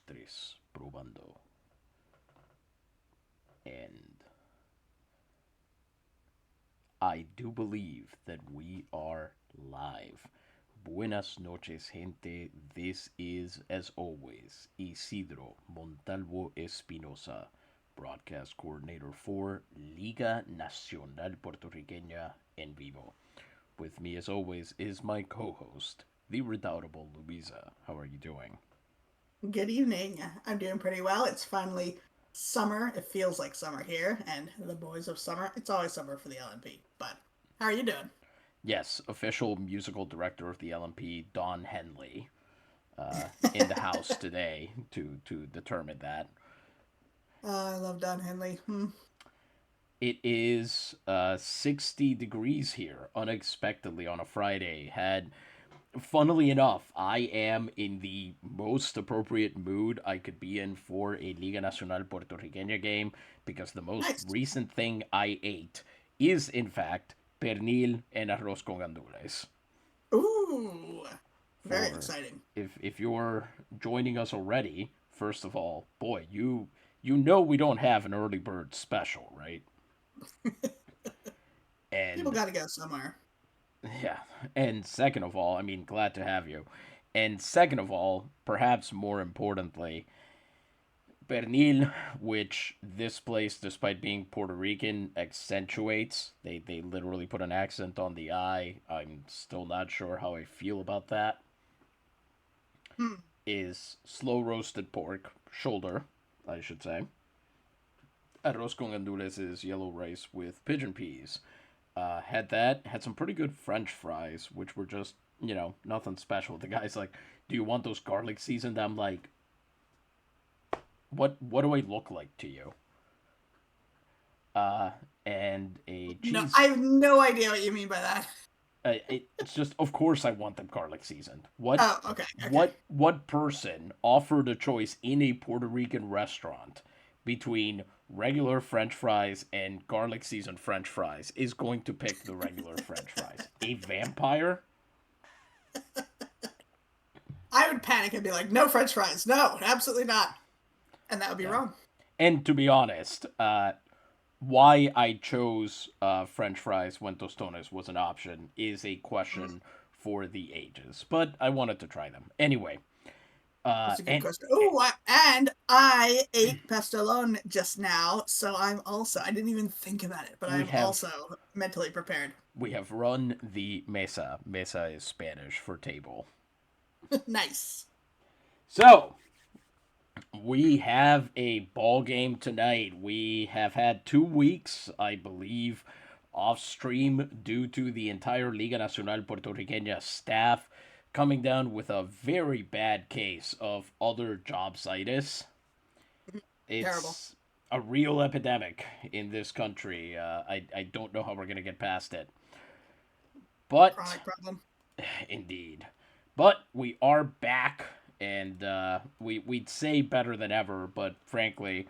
tres, probando. And I do believe that we are live. Buenas noches, gente. This is, as always, Isidro Montalvo Espinosa, broadcast coordinator for Liga Nacional Puertorriqueña en Vivo. With me, as always, is my co host, the redoubtable Luisa. How are you doing? Good evening. I'm doing pretty well. It's finally summer. It feels like summer here, and the boys of summer. It's always summer for the LNP. But how are you doing? Yes, official musical director of the LMP, Don Henley, in the house today to determine that. I love Don Henley. It is 60 degrees here, unexpectedly on a Friday. Funnily enough, I am in the most appropriate mood I could be in for a Liga Nacional Puertorriqueña game because the most Nice. recent thing I ate is, in fact, pernil and arroz con gandules. Ooh, very For exciting. if you're joining us already, first of all, boy, you know we don't have an early bird special, right? People And got to go somewhere. yeah, and second of all, I mean, glad to have you. And second of all, perhaps more importantly, pernil, which this place, despite being Puerto Rican, accentuates. They literally put an accent on the I. I'm still not sure how I feel about that. Hmm. Is slow roasted pork, shoulder, I should say. Arroz con gandules is yellow rice with pigeon peas. Had that, had some pretty good French fries, which were just, nothing special. The guy's like, "Do you want those garlic seasoned?" I'm like, "What do I look like to you?" And a No, I cheese. have no idea what you mean by that. It's just, of course, I want them garlic seasoned. What, Oh, okay, okay. what person offered a choice in a Puerto Rican restaurant between regular French fries and garlic seasoned French fries is going to pick the regular French fries? A vampire? I would panic and be like, "No French fries. No, absolutely not." And that would be Yeah. wrong. And to be honest, why I chose French fries when tostones was an option is a Mm, question for the ages. But I wanted to try them anyway. that's a good And question. Oh, and I ate pastelone just now, so I didn't even think about it, but we I'm have also mentally prepared. we have run the mesa. Mesa is Spanish for table. Nice. So we have a ball game tonight. We have had 2 weeks, I believe, off stream due to the entire Liga Nacional Puertorriqueña staff coming down with a very bad case of other jobsitis. Terrible. It's a real epidemic in this country. I don't know how we're going to get past it. But Chronic problem. indeed. But we are back, and we'd say better than ever, but frankly,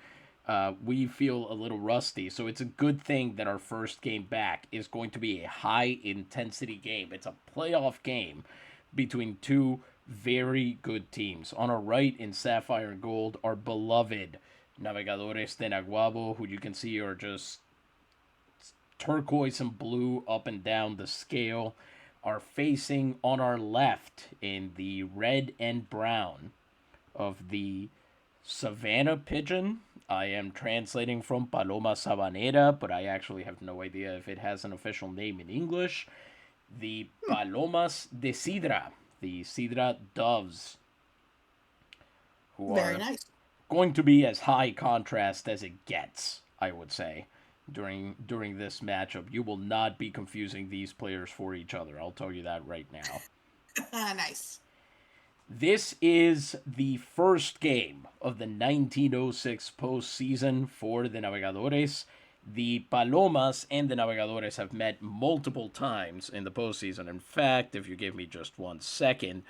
we feel a little rusty. So it's a good thing that our first game back is going to be a high intensity game. It's a playoff game between two very good teams. On our right in Sapphire and Gold, our beloved Navegadores de Naguabo, who you can see are just turquoise and blue up and down the scale, are facing on our left in the red and brown of the Savannah pigeon. I am translating from Paloma Sabanera, but I actually have no idea if it has an official name in English. The Hmm, Palomas de Cidra, the Cidra doves, who very are nice. going to be as high contrast as it gets, I would say. During this matchup, you will not be confusing these players for each other. I'll tell you that right now. Nice. This is the first game of the 1906 postseason for the Navegadores. The Palomas and the Navegadores have met multiple times in the postseason. In fact, if you give me just 1 second,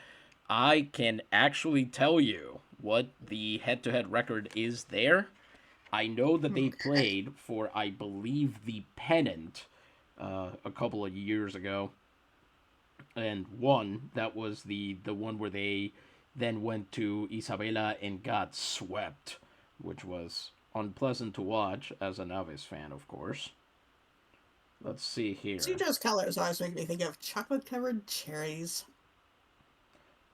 I can actually tell you what the head to head record is there. I know that they Okay. played for, I believe, the pennant a couple of years ago, and won. That was the one where they then went to Isabela and got swept, which was unpleasant to watch as a Naves fan, of course. Let's see here. Cidra's colors always make me think of chocolate-covered cherries.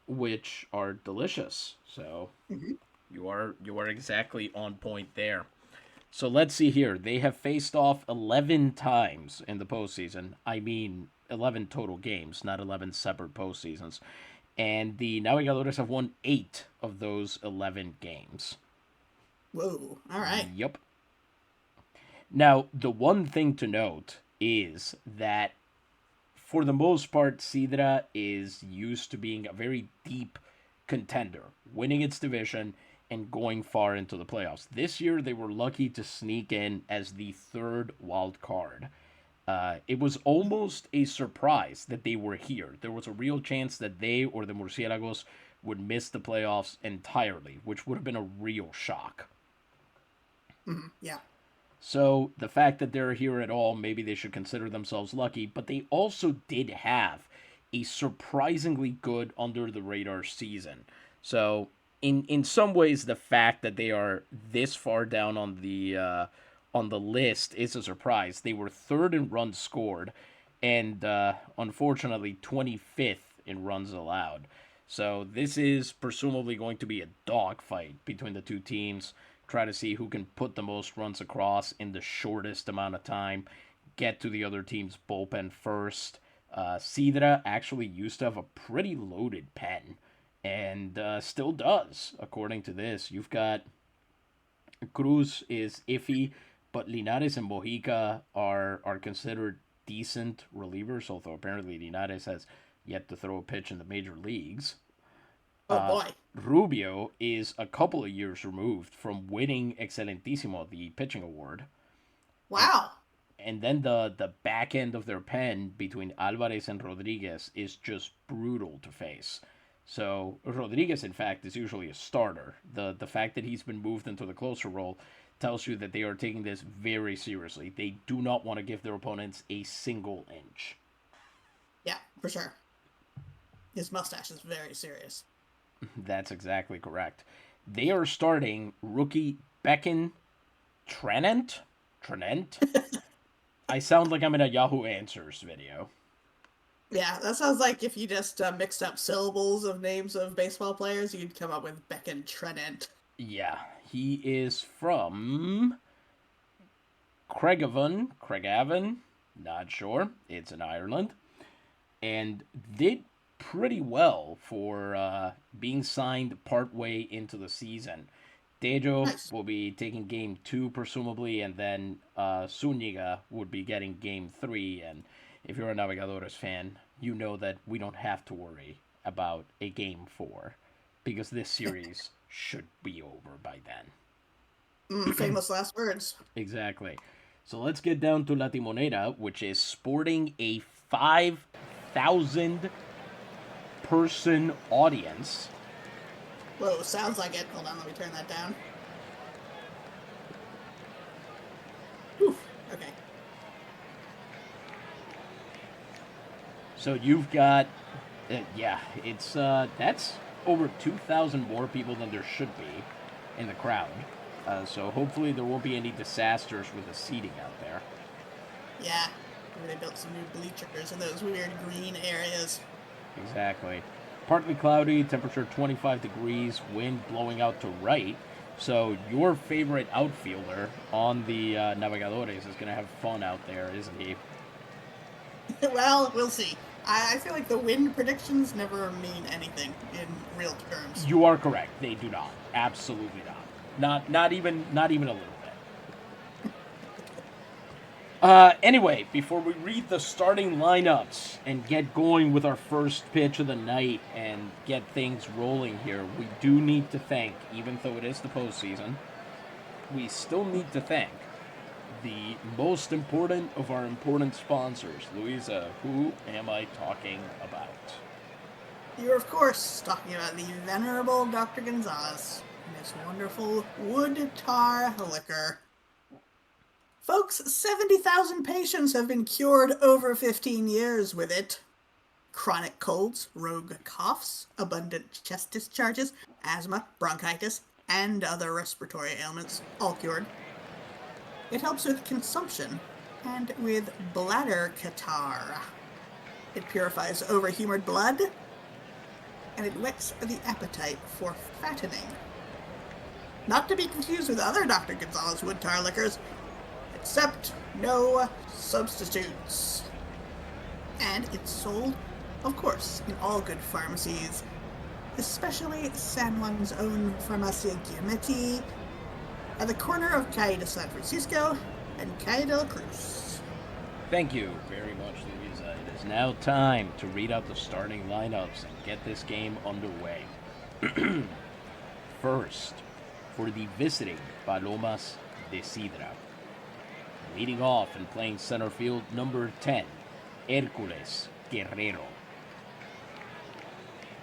Which are delicious. So Mm-hmm. you are exactly on point there. So let's see here. They have faced off 11 times in the postseason. I mean, 11 total games, not 11 separate postseasons. And the Navigadores have won 8 of those 11 games. Whoa, all right. Yep. Now, the one thing to note is that for the most part, Cidra is used to being a very deep contender, winning its division and going far into the playoffs. This year, they were lucky to sneak in as the third wild card. It was almost a surprise that they were here. There was a real chance that they or the Murciélagos would miss the playoffs entirely, which would have been a real shock. Mm-hmm. Yeah. So the fact that they're here at all, maybe they should consider themselves lucky, but they also did have a surprisingly good under the radar season. So in some ways, the fact that they are this far down on the list is a surprise. They were third in runs scored, and unfortunately 25th in runs allowed. So this is presumably going to be a dogfight between the two teams. Try to see who can put the most runs across in the shortest amount of time. Get to the other team's bullpen first. Cidra actually used to have a pretty loaded pen, and still does, according to this. You've got Cruz is iffy, but Linares and Mojica are considered decent relievers, although apparently Linares has yet to throw a pitch in the major leagues. Oh boy. Rubio is a couple of years removed from winning Excelentísimo, the pitching award. And, Wow. and then the back end of their pen between Alvarez and Rodriguez is just brutal to face. So Rodriguez, in fact, is usually a starter. The fact that he's been moved into the closer role tells you that they are taking this very seriously. They do not want to give their opponents a single inch. Yeah, for sure. His mustache is very serious. That's exactly correct. They are starting rookie Beck Tranent. Tranent. I sound like I'm in a Yahoo Answers video. Yeah, that sounds like if you just mixed up syllables of names of baseball players, you'd come up with Beck Tranent. Yeah, he is from Craigavon, not sure. It's in Ireland, and did pretty well for being signed partway into the season. Tejo Nice. will be taking game 2, presumably, and then Zuniga would be getting game 3. And if you're a Navigadores fan, you know that we don't have to worry about a game 4 because this series should be over by then. Famous last words. Exactly. So let's get down to La Timonera, which is sporting a 5,000 person audience. Whoa, sounds like it. Hold on, let me turn that down. Whew. Okay. So you've got, yeah, it's that's over 2,000 more people than there should be in the crowd. So hopefully there won't be any disasters with the seating out there. Yeah. Maybe they built some new bleachers in those weird green areas. Exactly. Partly cloudy, temperature 25 degrees, wind blowing out to right. So your favorite outfielder on the Navigadores is going to have fun out there, isn't he? Well, we'll see. I feel like the wind predictions never mean anything in real terms. You are correct. They do not. Absolutely not. Not even a little bit. Anyway, before we read the starting lineups and get going with our first pitch of the night and get things rolling here, we do need to thank, even though it is the postseason, we still need to thank the most important of our important sponsors. Louisa, who am I talking about? You're, of course, talking about the venerable Dr. Gonzalez and his wonderful wood tar liquor. Folks, 70,000 patients have been cured over 15 years with it. chronic colds, rogue coughs, abundant chest discharges, asthma, bronchitis, and other respiratory ailments, all cured. It helps with consumption and with bladder catarrh. It purifies overhumored blood, and it whets the appetite for fattening. Not to be confused with other Dr. Gonzalez wood tar liquors, except no substitutes. And it's sold, of course, in all good pharmacies, especially San Juan's own Farmacia Giametti, at the corner of Calle de San Francisco and Calle de la Cruz. Thank you very much, Louisa. It is now time to read out the starting lineups and get this game underway. First, for the visiting Palomas de Cidra. Leading off and playing center field, number 10, Hércules Guerrero.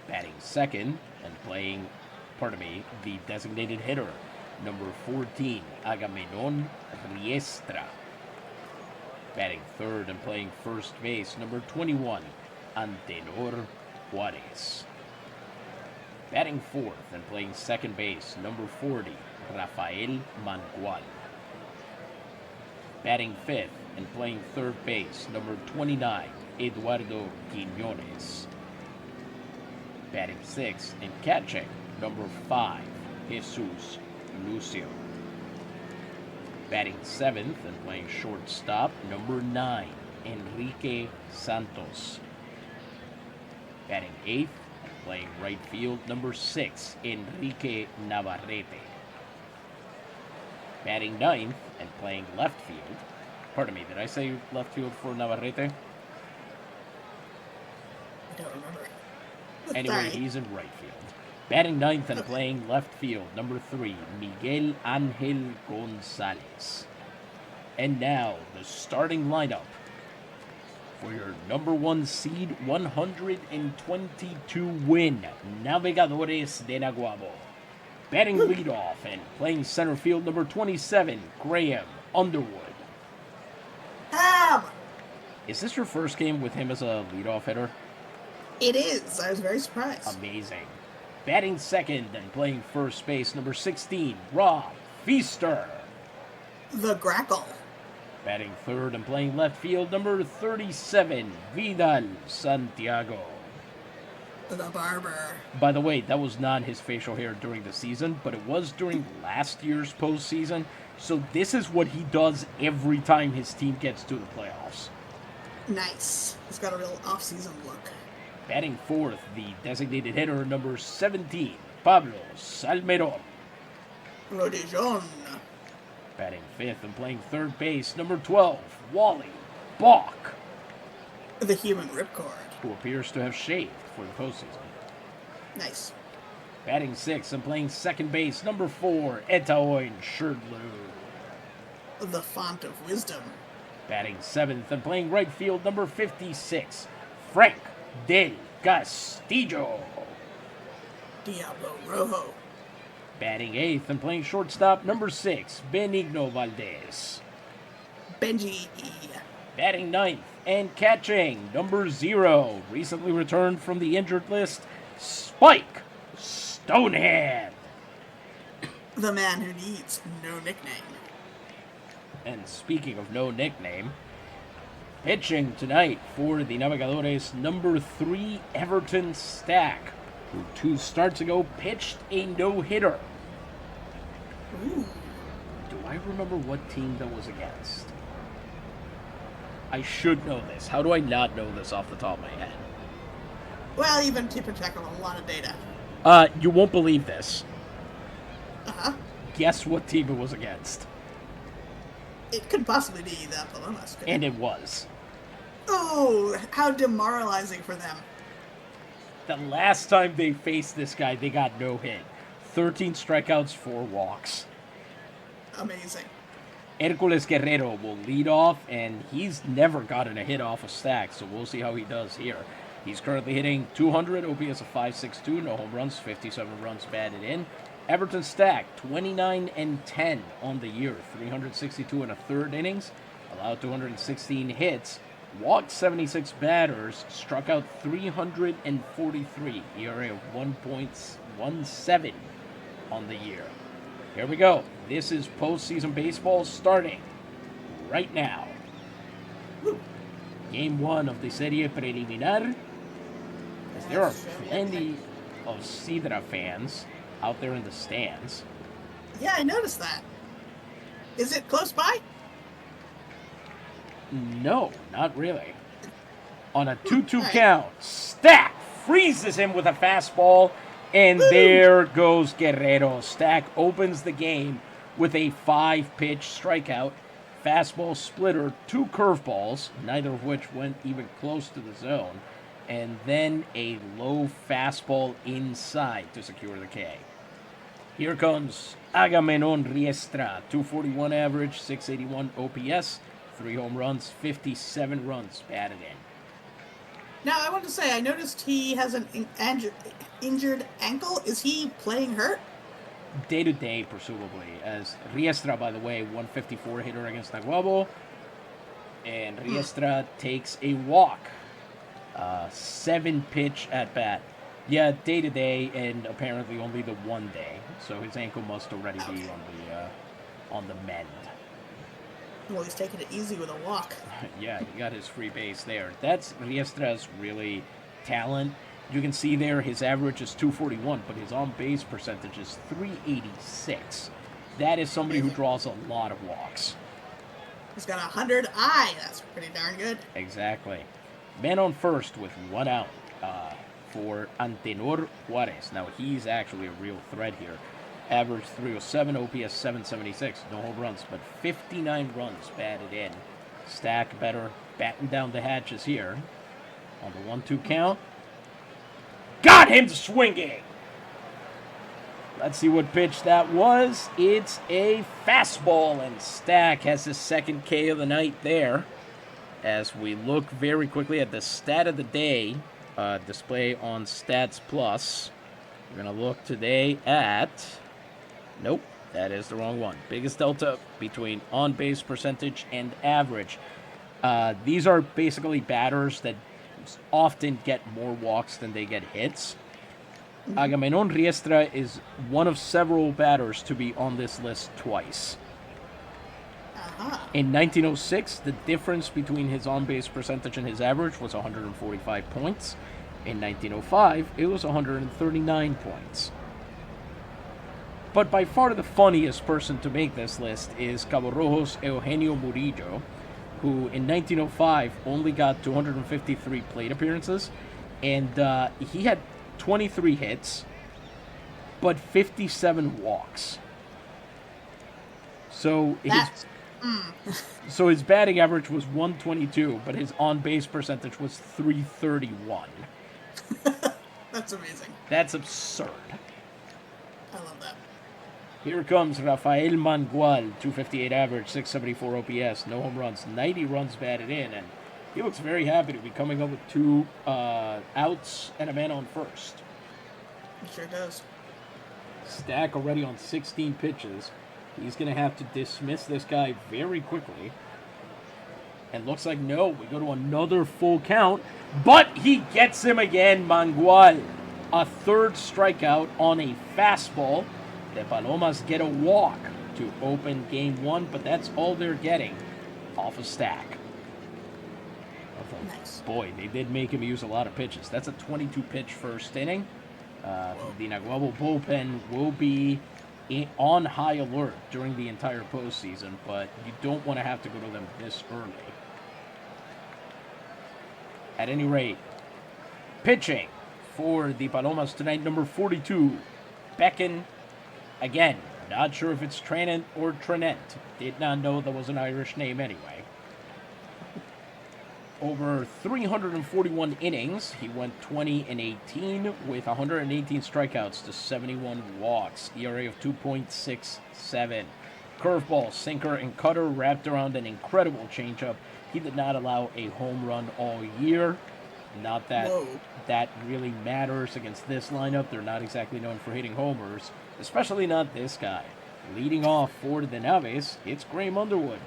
Batting second and playing, the designated hitter, number 14, Agamenon Riestra. Batting third and playing first base, number 21, Antenor Juarez. Batting fourth and playing second base, number 40, Rafael Mangual. Batting fifth and playing third base, number 29, Eduardo Quiñones. Batting sixth and catching, number 5, Jesus Lucio. Batting seventh and playing shortstop, number 9, Enrique Santos. Batting eighth and playing right field, number 6, Enrique Navarrete. Batting ninth and playing left field. Did I say left field for Navarrete? I don't remember. Anyway, Sorry. he's in right field. Batting ninth and playing left field, number 3, Miguel Angel Gonzalez. And now, the starting lineup for your number 1 seed, 122 win, Navegadores de Naguabo. Batting leadoff and playing center field, number 27, Graham Underwood. Ham! Is this your first game with him as a leadoff hitter? It is. I was very surprised. Amazing. Batting second and playing first base, number 16, Rob Feaster. The Grackle. Batting third and playing left field, number 37, Vidal Santiago. The Barber. By the way, that was not his facial hair during the season, but it was during last year's postseason. So this is what he does every time his team gets to the playoffs. Nice. He's got a real off-season look. Batting fourth, the designated hitter, number 17, Pablo Salmeron. Rodijon. Batting fifth and playing third base, number 12, Wally Bach, The Human Ripcord. who appears to have shaved for the postseason. Nice. Batting sixth and playing second base, number 4, Etaoin Sherdlu. The Font of Wisdom. Batting seventh and playing right field, number 56, Frank Del Castillo. Diablo Rojo. Batting eighth and playing shortstop, number 6, Benigno Valdez. Benji. Batting ninth and catching, number 0, recently returned from the injured list, Spike Stonehand. The man who needs no nickname. And speaking of no nickname, pitching tonight for the Navegadores, number 3, Everton Stack, who 2 starts ago pitched a no-hitter. Ooh. Do I remember what team that was against? I should know this. How do I not know this off the top of my head? Well, you've been keeping track of a lot of data. You won't believe this. Uh-huh. Guess what team it was against? It could possibly be the Palomas. And it was. Oh, how demoralizing for them. The last time they faced this guy, they got no hit. 13 strikeouts, 4 walks. Amazing. Hércules Guerrero will lead off, and he's never gotten a hit off a Stack, so we'll see how he does here. He's currently hitting 200, OPS of 5.62, no home runs, 57 runs batted in. Everton Stack, 29-10 on the year, 362 and a third innings, allowed 216 hits, walked 76 batters, struck out 343, ERA of 1.17 on the year. Here we go. This is postseason baseball starting right now. Game 1 of the Serie Preliminar. As there are plenty of Cidra fans out there in the stands. Yeah, I noticed that. Is it close by? No, not really. On a 2-2 right. count, Stack freezes him with a fastball, and there goes Guerrero. Stack opens the game with a 5-pitch strikeout, fastball splitter, 2 curveballs, neither of which went even close to the zone, and then a low fastball inside to secure the K. Here comes Agamenon Riestra, 241 average, 681 OPS, 3 home runs, 57 runs batted in. Now, I want to say, I noticed he has an injured ankle. Is he playing hurt? Day-to-day, presumably, as Riestra, by the way, 154 hitter against Naguabo, and Riestra takes a walk. 7-pitch at bat. Yeah, day-to-day, and apparently only the one day, so his ankle must already be on the mend. Well, he's taking it easy with a walk. Yeah, he got his free base there. That's Riestra's really talent. You can see there his average is 241, but his on-base percentage is 386. That is somebody who draws a lot of walks. He's got 100 I. That's pretty darn good. Exactly. Man on first with 1 out for Antenor Juarez. Now, he's actually a real threat here. Average 307, OPS 776, no home runs, but 59 runs batted in. Stack better, batting down the hatches here. On the 1-2 count. Got him swinging! Let's see what pitch that was. It's a fastball, and Stack has his second K of the night there. As we look very quickly at the stat of the day, display on Stats Plus. We're going to look today at... Nope, that is the wrong one. Biggest delta between on-base percentage and average. These are basically batters that often get more walks than they get hits. Agamenon Riestra is one of several batters to be on this list twice. In 1906, the difference between his on-base percentage and his average was 145 points. In 1905, it was 139 points. But by far the funniest person to make this list is Cabo Rojo's Eugenio Murillo, who in 1905 only got 253 plate appearances, and he had 23 hits, but 57 walks. So his batting average was 122, but his on-base percentage was 331. That's amazing. That's absurd. I love that. Here comes Rafael Mangual, 258 average, 674 OPS, no home runs, 90 runs batted in, and he looks very happy to be coming up with 2 outs and a man on first. He sure does. Stack already on 16 pitches. He's going to have to dismiss this guy very quickly. And looks like no, we go to another full count, but he gets him again, Mangual. A 3rd strikeout on a fastball. The Palomas get a walk to open game 1, but that's all they're getting off a Stack. Nice. Boy, they did make him use a lot of pitches. That's a 22-pitch first inning. The Naguabo bullpen will be on high alert during the entire postseason, but you don't want to have to go to them this early. At any rate, pitching for the Palomas tonight, number 42, Becken. Again, not sure if it's Tranent or Tranent. Did not know that was an Irish name anyway. Over 341 innings, he went 20-18 with 118 strikeouts to 71 walks. ERA of 2.67. Curveball, sinker, and cutter wrapped around an incredible changeup. He did not allow a home run all year. Not that that really matters against this lineup. They're not exactly known for hitting homers, especially not this guy. Leading off for the Naves, it's Graham Underwood.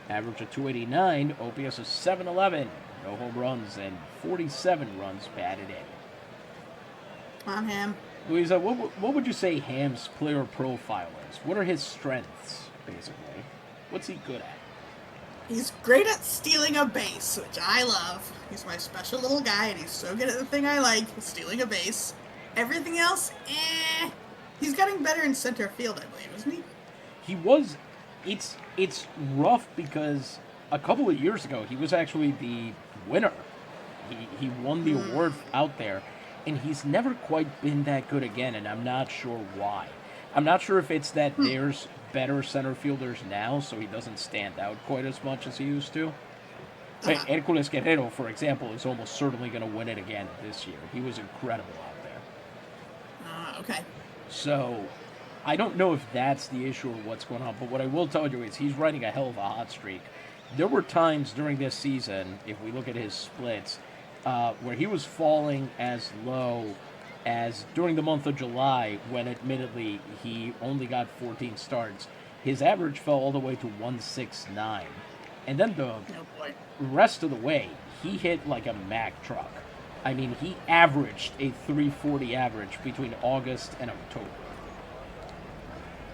Average of 289, OPS of 711, no home runs, and 47 runs batted in. Come on, Ham. Louisa, what would you say Ham's player profile is? What are his strengths, basically? What's he good at? He's great at stealing a base, which I love. He's my special little guy, and he's so good at the thing I like, stealing a base. Everything else, eh. He's getting better in center field, I believe, isn't he? He was. It's rough because a couple of years ago he was actually the winner. He won the award out there, and he's never quite been that good again, and I'm not sure why. I'm not sure if it's that there's better center fielders now, so he doesn't stand out quite as much as he used to. Hercules Guerrero, for example, is almost certainly going to win it again this year. He was incredible out there. Okay. So, I don't know if that's the issue or what's going on, but what I will tell you is he's riding a hell of a hot streak. There were times during this season, if we look at his splits, where he was falling as low as during the month of July, when admittedly he only got 14 starts. His average fell all the way to 169. And then the rest of the way, he hit like a Mack truck. I mean, he averaged a 340 average between August and October.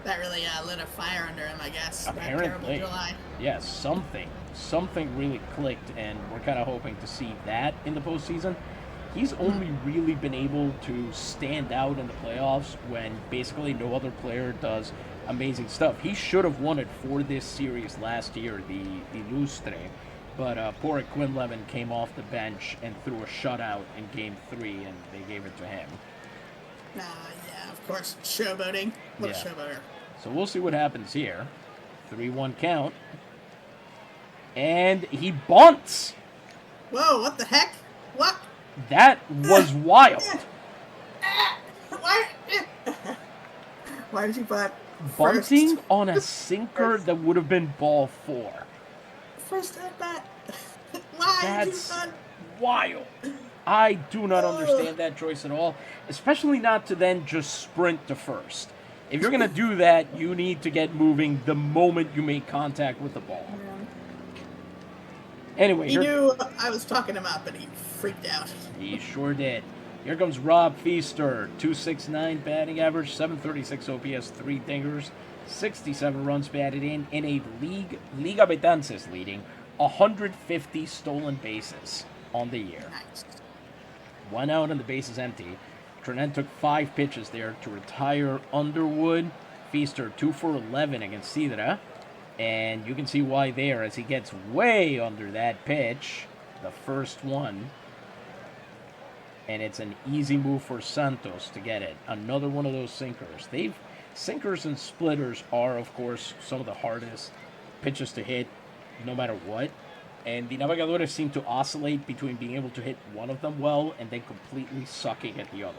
That really lit a fire under him, I guess. Apparently. That terrible July. Yes, something really clicked, and we're kind of hoping to see that in the postseason. He's only really been able to stand out in the playoffs when basically no other player does amazing stuff. He should have won it for this series last year, the Lustre, but poor Quinlevin came off the bench and threw a shutout in Game 3, and they gave it to him. Yeah, of course. Showboating. What a showboater. So we'll see what happens here. 3-1 count. And he bunts! Whoa, what the heck? What? That was wild. Why did you bunt? Bunting on a sinker that would have been ball 4. First at bat. Why did you bunt? Wild. I do not understand that choice at all, especially not to then just sprint to first. If you're going to do that, you need to get moving the moment you make contact with the ball. Anyway, he knew I was talking him up, and he freaked out. He sure did. Here comes Rob Feaster, 269 batting average, 736 OPS, 3 dingers, 67 runs batted in a Liga Betances leading 150 stolen bases on the year. Nice. 1 out and the base is empty. Tranent took 5 pitches there to retire Underwood. Feaster 2 for 11 against Cidra. And you can see why there as he gets way under that pitch. The first one. And it's an easy move for Santos to get it. Another one of those sinkers. Sinkers and splitters are, of course, some of the hardest pitches to hit, no matter what. And the Navegadores seem to oscillate between being able to hit one of them well and then completely sucking at the other.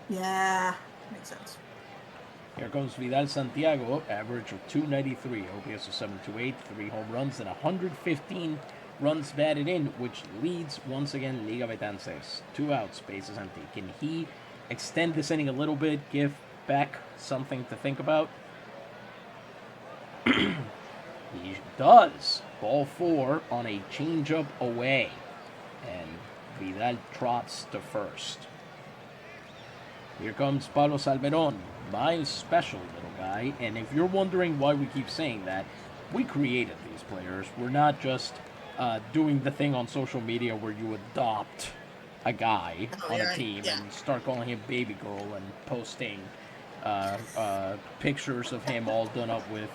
Yeah, makes sense. Here comes Vidal Santiago, average of 293, OPS of 728, 3 home runs, and 115 runs batted in, which leads once again Liga Betances. 2 outs, bases empty. Can he extend this inning a little bit, give Beck something to think about? He does. Ball 4 on a changeup away. And Vidal trots to first. Here comes Pablo Salmeron, my special little guy. And if you're wondering why we keep saying that, we created these players. We're not just doing the thing on social media where you adopt a guy on a team and start calling him baby girl and posting pictures of him all done up with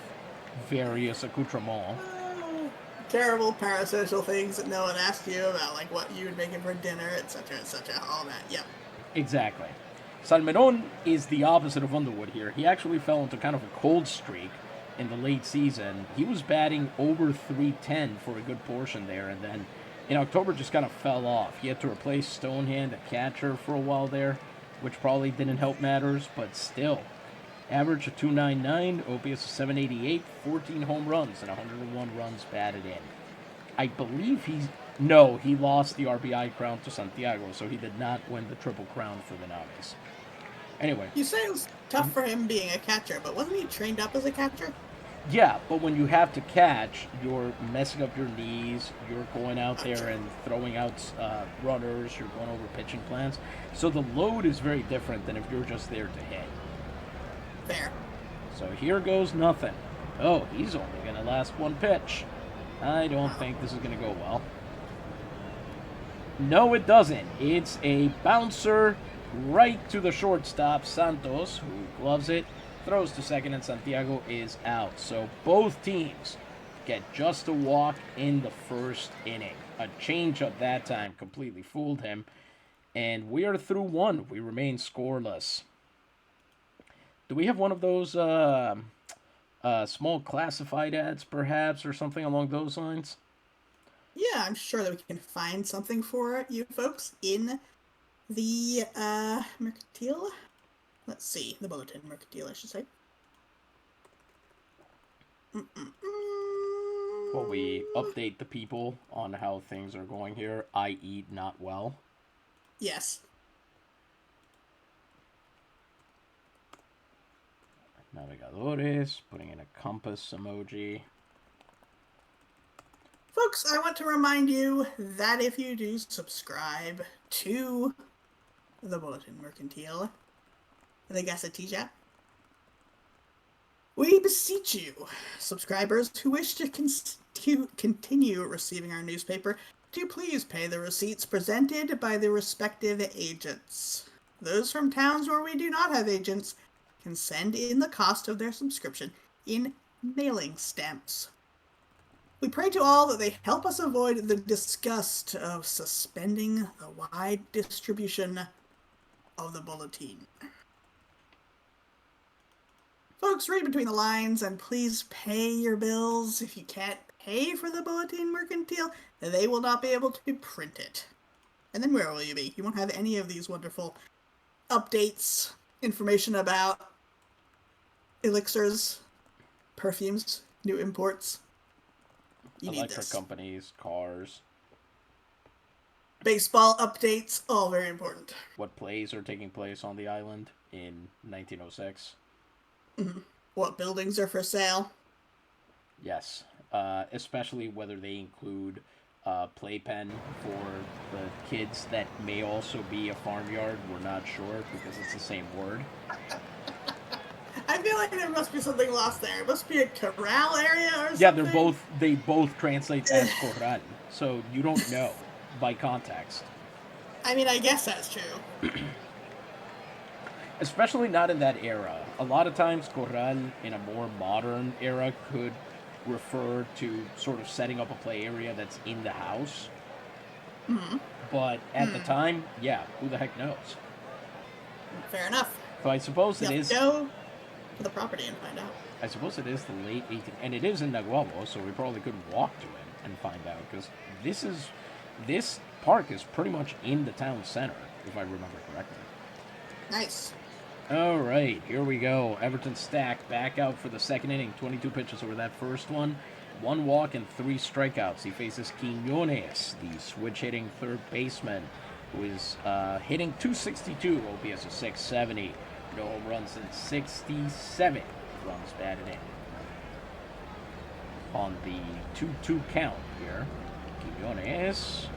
various accoutrements. Terrible parasocial things that no one asked you about, like what you would make him for dinner, etc., all that. Yep. Exactly. Salmeron is the opposite of Underwood here. He actually fell into kind of a cold streak in the late season. He was batting over 310 for a good portion there, and then in October just kind of fell off. He had to replace Stonehand at catcher for a while there, which probably didn't help matters, but still. Average of 299, OPS of 788, 14 home runs, and 101 runs batted in. I believe he lost the RBI crown to Santiago, so he did not win the Triple Crown for the Naves. Anyway. You say it was tough for him being a catcher, but wasn't he trained up as a catcher? Yeah, but when you have to catch, you're messing up your knees. You're going out there and throwing out runners. You're going over pitching plans. So the load is very different than if you're just there to hit. Fair. So here goes nothing. Oh, he's only going to last one pitch. I don't think this is going to go well. No, it doesn't. It's a bouncer right to the shortstop, Santos, who gloves it, throws to second, and Santiago is out. So both teams get just a walk in the first inning. A changeup that time completely fooled him. And we are through one. We remain scoreless. Do we have one of those small classified ads, perhaps, or something along those lines? Yeah, I'm sure that we can find something for you folks in the Mercantile. Let's see, the Bulletin Mercantile, I should say. Well, we update the people on how things are going here. I eat not well. Yes. Navegadores, putting in a compass emoji. Folks, I want to remind you that if you do subscribe to the Bulletin Mercantile, the Gazetilla, we beseech you, subscribers who wish to continue receiving our newspaper, to please pay the receipts presented by the respective agents. Those from towns where we do not have agents can send in the cost of their subscription in mailing stamps. We pray to all that they help us avoid the disgust of suspending the wide distribution of the bulletin. Folks, read between the lines and please pay your bills. If you can't pay for the Bulletin Mercantile, they will not be able to print it. And then where will you be? You won't have any of these wonderful updates, information about elixirs, perfumes, new imports. You need Electric this. companies, cars. Baseball updates, all very important. What plays are taking place on the island in 1906. What buildings are for sale? Yes, especially whether they include playpen for the kids that may also be a farmyard. We're not sure because it's the same word. I feel like there must be something lost there. It must be a corral area or something. Yeah, they both translate as corral, so you don't know by context. I mean, I guess that's true. Especially not in that era. A lot of times, corral in a more modern era could refer to sort of setting up a play area that's in the house. But at the time, yeah, who the heck knows? Fair enough. So I suppose You it have is. to go to the property and find out. I suppose it is the late 18th, and it is in Naguabo, so we probably could walk to it and find out because this park is pretty much in the town center, if I remember correctly. Nice. All right, here we go. Everton Stack back out for the second inning. 22 pitches over that first one. 1 walk and 3 strikeouts. He faces Quiñones, the switch-hitting third baseman, who is hitting .262, OPS of .670. No home runs in 67 runs batted in. On the 2-2 count here, Quiñones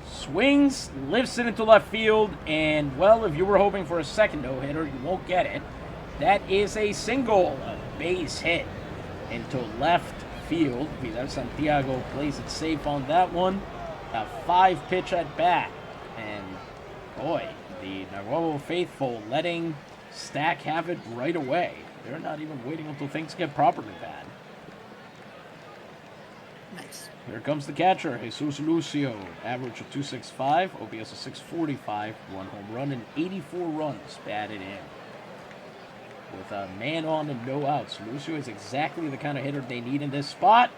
swings, lifts it into left field, and, well, if you were hoping for a second no-hitter, you won't get it. That is a single, a base hit into left field. Vidal Santiago plays it safe on that one. A 5-pitch at bat. And, boy, the Naguabo faithful letting Stack have it right away. They're not even waiting until things get properly bad. Nice. Here comes the catcher, Jesus Lucio. Average of .265, OPS of .645, 1 home run and 84 runs batted in. With a man on and no outs, Lucio is exactly the kind of hitter they need in this spot.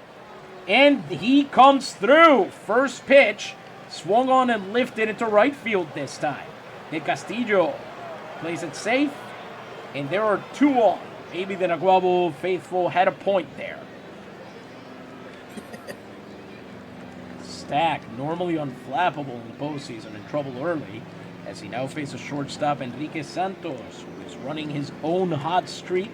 And he comes through. First pitch, swung on and lifted into right field this time. De Castillo plays it safe, and there are 2 on. Maybe the Naguabo faithful had a point there. Stack, normally unflappable in the postseason, in trouble early, as he now faces shortstop Enrique Santos, who is running his own hot streak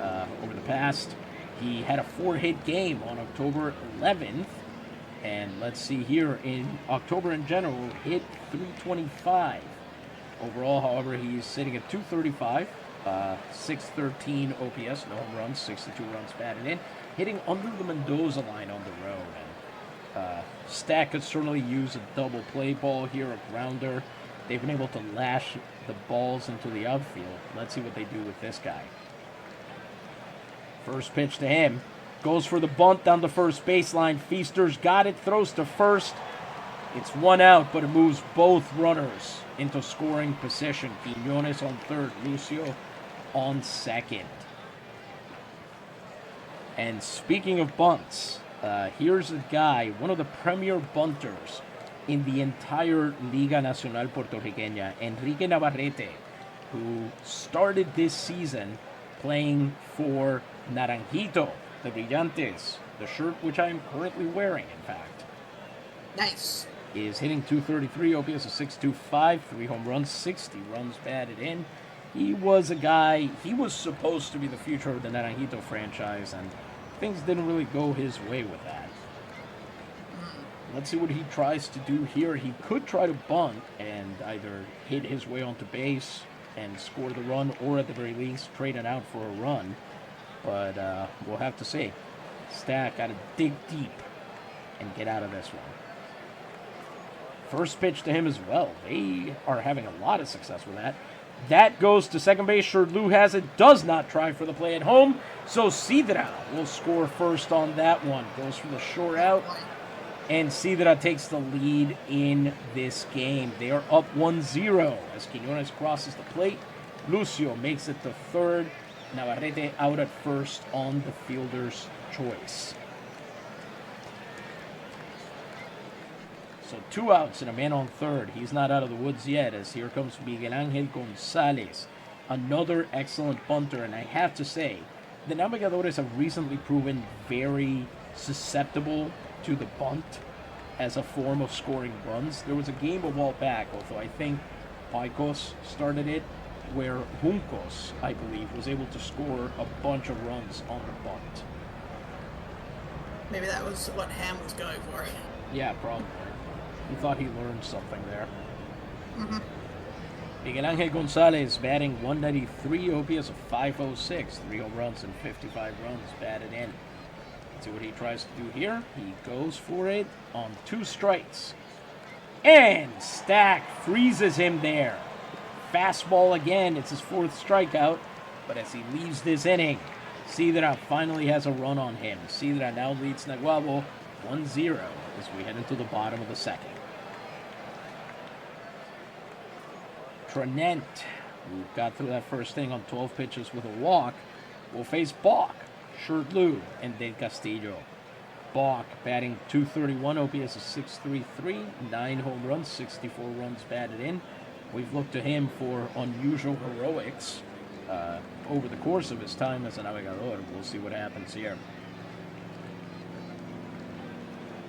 over the past He had a 4-hit game on October 11th. And let's see here, in October in general, hit 325. Overall, however, he's sitting at 235, 613 OPS, no home runs, 62 runs batted in, hitting under the Mendoza line on the road. And Stack could certainly use a double play ball here, a grounder. They've been able to lash the balls into the outfield. Let's see what they do with this guy. First pitch to him. Goes for the bunt down the first baseline. Feaster's got it, throws to first. It's 1 out, but it moves both runners into scoring position. Quiñones on third, Lucio on second. And speaking of bunts, here's a guy, one of the premier bunters in the entire Liga Nacional Puertorriqueña, Enrique Navarrete, who started this season playing for Naranjito, the Brillantes, the shirt which I am currently wearing, in fact. Nice. Is hitting 233, OPS of 625, 3 home runs, 60 runs batted in. He was a guy, he was supposed to be the future of the Naranjito franchise, and things didn't really go his way with that. Let's see what he tries to do here. He could try to bunt and either hit his way onto base and score the run, or at the very least trade it out for a run. But we'll have to see. Stack got to dig deep and get out of this one. First pitch to him as well. They are having a lot of success with that. That goes to second base. Shortstop has it. Does not try for the play at home. So Cidra will score first on that one. Goes for the short out. And Cidra takes the lead in this game. They are up 1-0 as Quiñones crosses the plate. Lucio makes it to third. Navarrete out at first on the fielder's choice. So 2 outs and a man on third. He's not out of the woods yet, as here comes Miguel Angel Gonzalez, another excellent bunter. And I have to say, the Navegadores have recently proven very susceptible to the bunt as a form of scoring runs. There was a game a while back, although I think Paicos started it, where Juncos, I believe, was able to score a bunch of runs on the bunt. Maybe that was what Ham was going for. Yeah, probably. He thought he learned something there. Mm-hmm. Miguel Angel Gonzalez batting 193, OPS of 506, 3 home runs and 55 runs batted in. Let's see what he tries to do here. He goes for it on 2 strikes. And Stack freezes him there. Fastball again. It's his 4th strikeout. But as he leaves this inning, Cidra finally has a run on him. Cidra now leads Naguabo 1-0 as we head into the bottom of the second. Tranent, who got through that first inning on 12 pitches with a walk, will face Bach, Shortstop, and Del Castillo. Bach batting 231, OPS of 633, 9 home runs, 64 runs batted in. We've looked to him for unusual heroics over the course of his time as a Navegador. We'll see what happens here.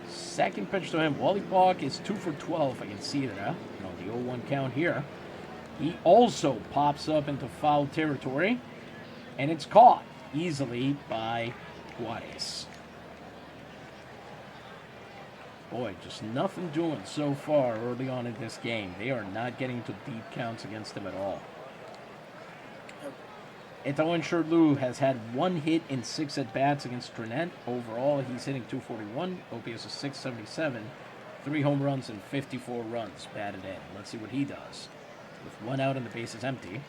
Second pitch to him, Wally Bach is 2 for 12 against Cidra. On the 0-1 count here. He also pops up into foul territory, and it's caught easily by Juarez. Boy, just nothing doing so far early on in this game. They are not getting to deep counts against him at all. Eto'o Shortstop has had 1 hit in 6 at-bats against Tranent. Overall, he's hitting 241, OPS of 677, 3 home runs and 54 runs batted in. Let's see what he does. With 1 out and the bases empty,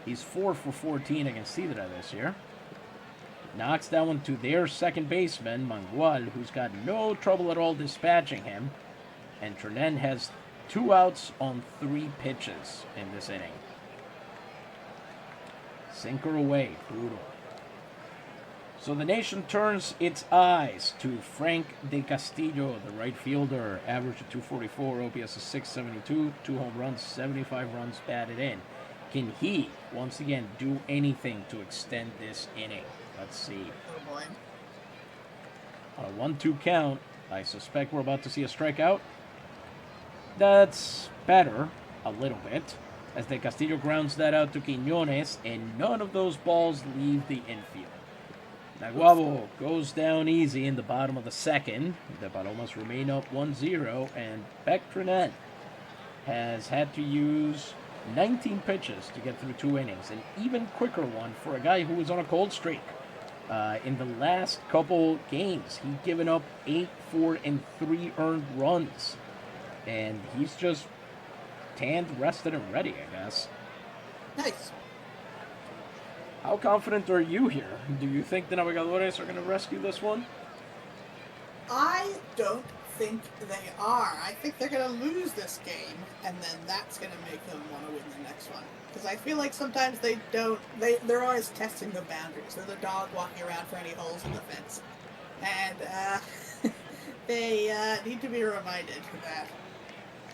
he's 4 for 14 against Cidra this year. Knocks that one to their second baseman, Mangual, who's got no trouble at all dispatching him. And Tranent has 2 outs on 3 pitches in this inning. Sinker away, brutal. So the nation turns its eyes to Frank Del Castillo, the right fielder, average of 244, OPS of 672, 2 home runs, 75 runs batted in. Can he, once again, do anything to extend this inning? Let's see. Oh boy. On a 1-2 count, I suspect we're about to see a strikeout. That's better, a little bit, as Del Castillo grounds that out to Quiñones, and none of those balls leave the infield. Naguabo goes down easy in the bottom of the second. The Palomas remain up 1-0, and Beck Tranent has had to use 19 pitches to get through 2 innings, an even quicker one for a guy who was on a cold streak. In the last couple games, he'd given up 8, 4, and 3 earned runs, and he's just tanned, rested, and ready, I guess. Nice. How confident are you here? Do you think the Navegadores are going to rescue this one? I don't think they are. I think they're going to lose this game, and then that's going to make them want to win the next one. Because I feel like sometimes they don't. They're always testing the boundaries. They're the dog walking around for any holes in the fence, and they need to be reminded that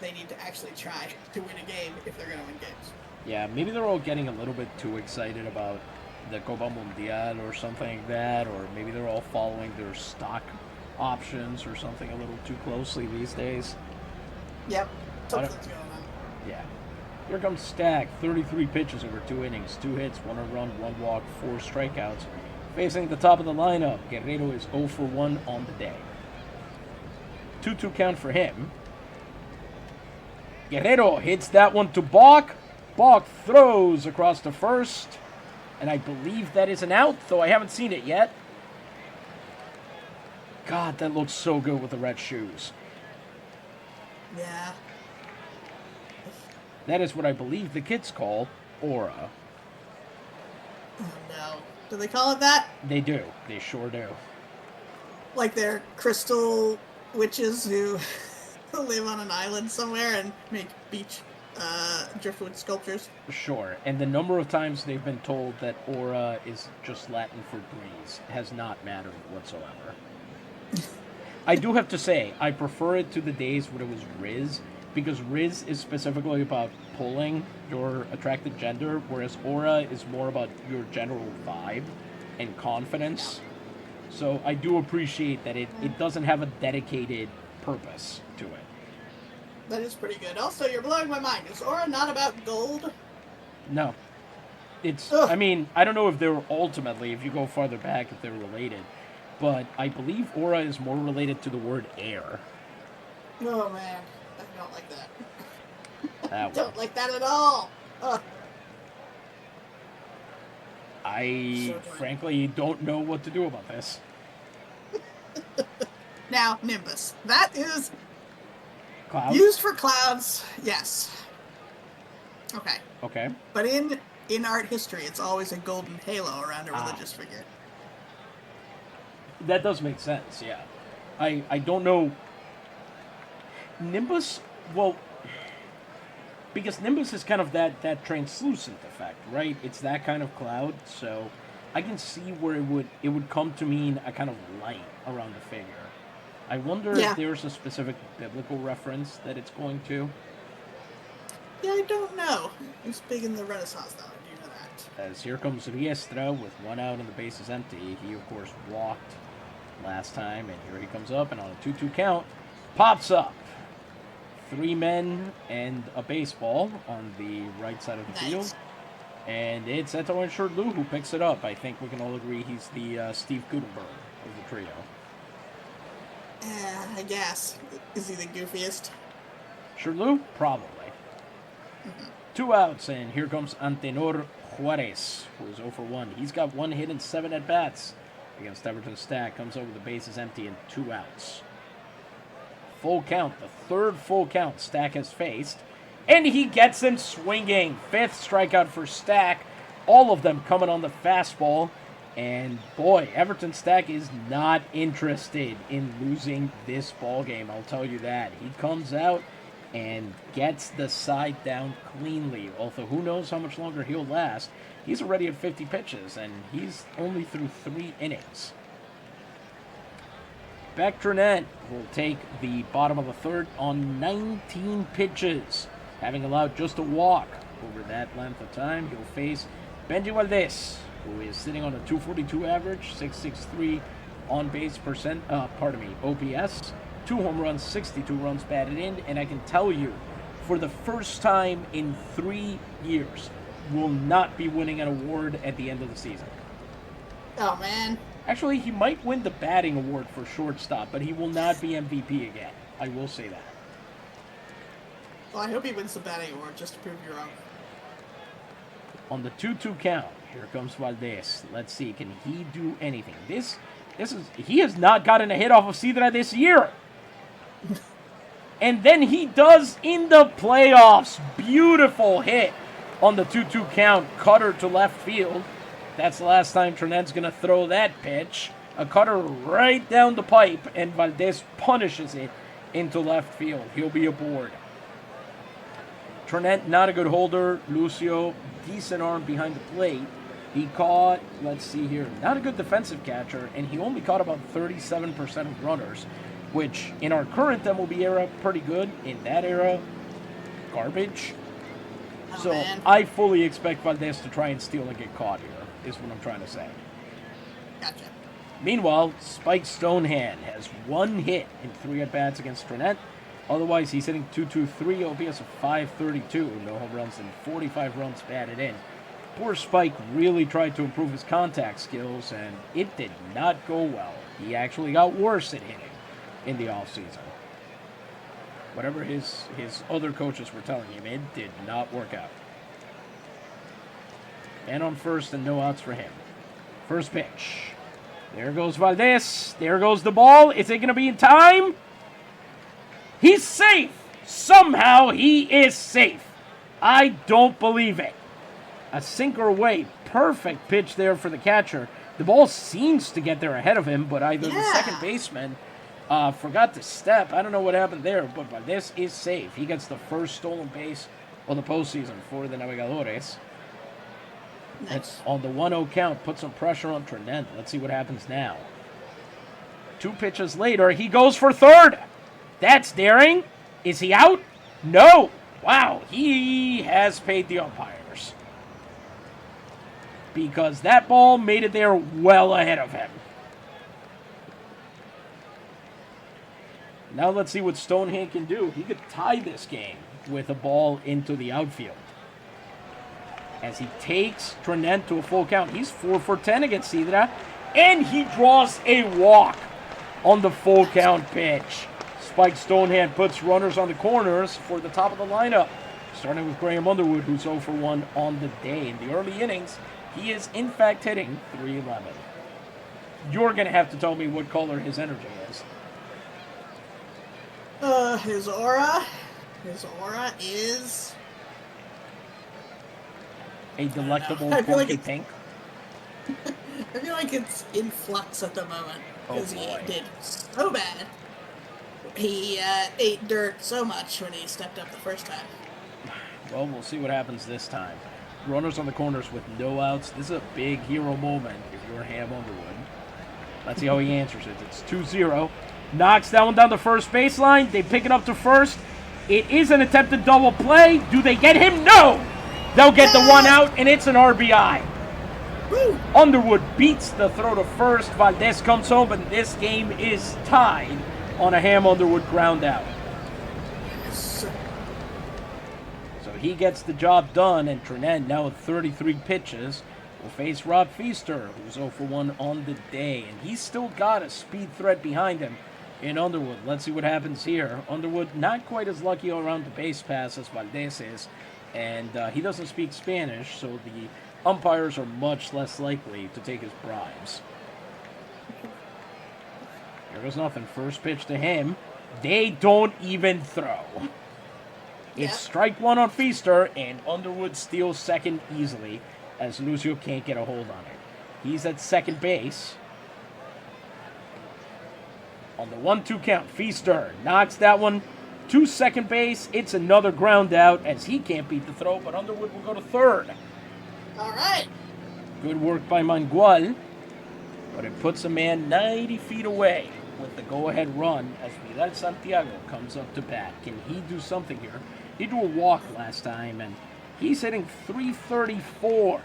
they need to actually try to win a game if they're going to win games. Yeah, maybe they're all getting a little bit too excited about the Copa Mundial or something like that, or maybe they're all following their stock options or something a little too closely these days. Yep, something's going on. Yeah. Here comes Stack, 33 pitches over 2 innings, 2 hits, 1 run, 1 walk, 4 strikeouts. Facing the top of the lineup, Guerrero is 0 for 1 on the day. 2-2 count for him. Guerrero hits that one to Bach. Bach throws across to first, and I believe that is an out, though I haven't seen it yet. God, that looks so good with the red shoes. Yeah. That is what I believe the kids call aura. Oh no. Do they call it that? They do. They sure do. Like they're crystal witches who live on an island somewhere and make beach driftwood sculptures. Sure. And the number of times they've been told that aura is just Latin for breeze has not mattered whatsoever. I do have to say, I prefer it to the days when it was Riz, because Riz is specifically about pulling your attracted gender, whereas aura is more about your general vibe and confidence. So I do appreciate that it doesn't have a dedicated purpose to it. That is pretty good. Also, you're blowing my mind. Is aura not about gold? No. It's, Ugh. I mean, I don't know if they're ultimately, if you go farther back, if they're related, but I believe aura is more related to the word air. Oh man, I don't like that. That Don't like that at all. Ugh. I So frankly don't know what to do about this. Now, Nimbus. That is Cloud? used for clouds, yes. Okay. Okay. But in art history, it's always a golden halo around a religious figure. That does make sense, yeah. I don't know. Nimbus, well, because Nimbus is kind of that translucent effect, right? It's that kind of cloud, so I can see where it would come to mean a kind of light around the figure. I wonder if there's a specific biblical reference that it's going to. Yeah, I don't know. It's big in the Renaissance, though. I do know that. As here comes Riestra with 1 out and the base is empty. He, of course, walked last time, and here he comes up, and on a 2-2 count, pops up. 3 men and a baseball on the right side of the field. And it's Eto and Shortstop who picks it up. I think we can all agree he's the Steve Gutenberg of the trio. I guess. Is he the goofiest? Shortstop? Probably. 2 outs, and here comes Antenor Juarez, who is 0 for 1. He's got 1 hit and 7 at-bats against Everton Stack. Comes over, the base is empty, and 2 outs. Full count, the 3rd full count Stack has faced. And he gets him swinging. 5th strikeout for Stack. All of them coming on the fastball. And boy, Everton Stack is not interested in losing this ball game. I'll tell you that. He comes out and gets the side down cleanly. Although who knows how much longer he'll last. He's already at 50 pitches, and he's only through 3 innings. Beck Tranent will take the bottom of the 3rd on 19 pitches, having allowed just a walk over that length of time. He'll face Benji Valdez, who is sitting on a 242 average, 663 on base percent, OPS, 2 home runs, 62 runs batted in, and I can tell you, for the first time in 3 years, will not be winning an award at the end of the season. Oh man, Actually, he might win the batting award for shortstop, but he will not be MVP again. I will say that. Well, I hope he wins the batting award just to prove you wrong. On the 2-2 count, here comes Valdez. Let's see, can he do anything? He has not gotten a hit off of Cidra this year. And then he does in the playoffs. Beautiful hit on the 2-2 count. Cutter to left field. That's the last time Tranent's going to throw that pitch. A cutter right down the pipe, and Valdez punishes it into left field. He'll be aboard. Tranent, not a good holder. Lucio, decent arm behind the plate. He caught, let's see here, not a good defensive catcher, and he only caught about 37% of runners, which in our current MLB era, pretty good. In that era, garbage. So man. I fully expect Valdez to try and steal and get caught here, is what I'm trying to say. Gotcha. Meanwhile, Spike Stonehand has one hit in 3 at-bats against Tranent. Otherwise, he's hitting .223, OPS of .532, no home runs and 45 runs batted in. Poor Spike really tried to improve his contact skills, and it did not go well. He actually got worse at hitting in the offseason. Whatever his other coaches were telling him, it did not work out. And on first and no outs for him. First pitch. There goes Valdez. There goes the ball. Is it going to be in time? He's safe. Somehow he is safe. I don't believe it. A sinker away. Perfect pitch there for the catcher. The ball seems to get there ahead of him, but either the second baseman forgot to step. I don't know what happened there, but Valdez is safe. He gets the first stolen base of the postseason for the Navegadores. Nice. On the 1-0 count, put some pressure on Tranent. Let's see what happens now. 2 pitches later, he goes for third. That's daring. Is he out? No. Wow, he has paid the umpires. Because that ball made it there well ahead of him. Now let's see what Stonehand can do. He could tie this game with a ball into the outfield. As he takes Tranent to a full count. He's 4 for 10 against Cidra. And he draws a walk on the full count pitch. Spike Stonehand puts runners on the corners for the top of the lineup. Starting with Graham Underwood, who's 0 for 1 on the day. In the early innings, he is in fact hitting .311. You're going to have to tell me what color his energy is. His aura is A delectable I feel like funky it's- pink. I feel like it's in flux at the moment because he boy. did so bad. He ate dirt so much when he stepped up the first time. Well, we'll see what happens this time. Runners on the corners with no outs. This is a big hero moment if you're Ham Underwood. Let's see how he answers it. It's 2-0. Knocks that one down the first baseline. They pick it up to first. It is an attempted double play. Do they get him? No! They'll get the one out, and it's an RBI. Woo! Underwood beats the throw to first. Valdez comes home, but this game is tied on a Ham Underwood ground out. Yes. So he gets the job done, and Tranent, now with 33 pitches, will face Rob Feaster, who's 0 for 1 on the day. And he's still got a speed threat behind him in Underwood. Let's see what happens here. Underwood not quite as lucky around the base pass as Valdez is, and he doesn't speak Spanish, so the umpires are much less likely to take his bribes. There goes nothing. First pitch to him. They don't even throw. It's strike one on Feaster, and Underwood steals second easily as Lucio can't get a hold on it. He's at second base. On the 1-2 count, Feaster knocks that one to second base. It's another ground out as he can't beat the throw, but Underwood will go to third. All right. Good work by Mangual, but it puts a man 90 feet away with the go-ahead run as Vidal Santiago comes up to bat. Can he do something here? He drew a walk last time, and he's hitting .334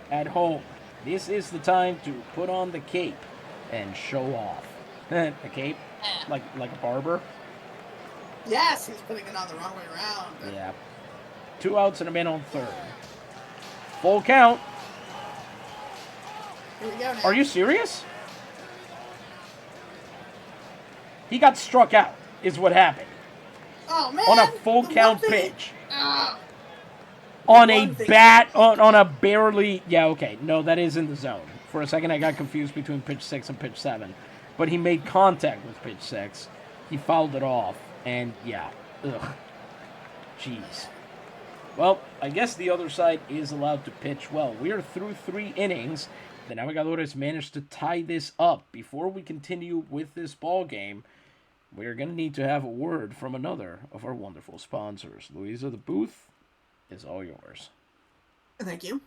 at home. This is the time to put on the cape and show off. The cape, like a barber. Yes, he's putting it on the wrong way around. Yeah. 2 outs and a man on third. Full count. Here we go now. Are you serious? He got struck out, is what happened. Oh man! On a full The count one thing, pitch. uh, On a one thing bat, on a barely. Yeah, okay. No, that is in the zone. For a second, I got confused between pitch 6 and pitch 7. But he made contact with pitch 6. He fouled it off. And yeah. Ugh. Jeez. Well, I guess the other side is allowed to pitch well. We are through 3 innings. The Navegadores managed to tie this up. Before we continue with this ball game, we're going to need to have a word from another of our wonderful sponsors. Louisa, the booth is all yours. Thank you.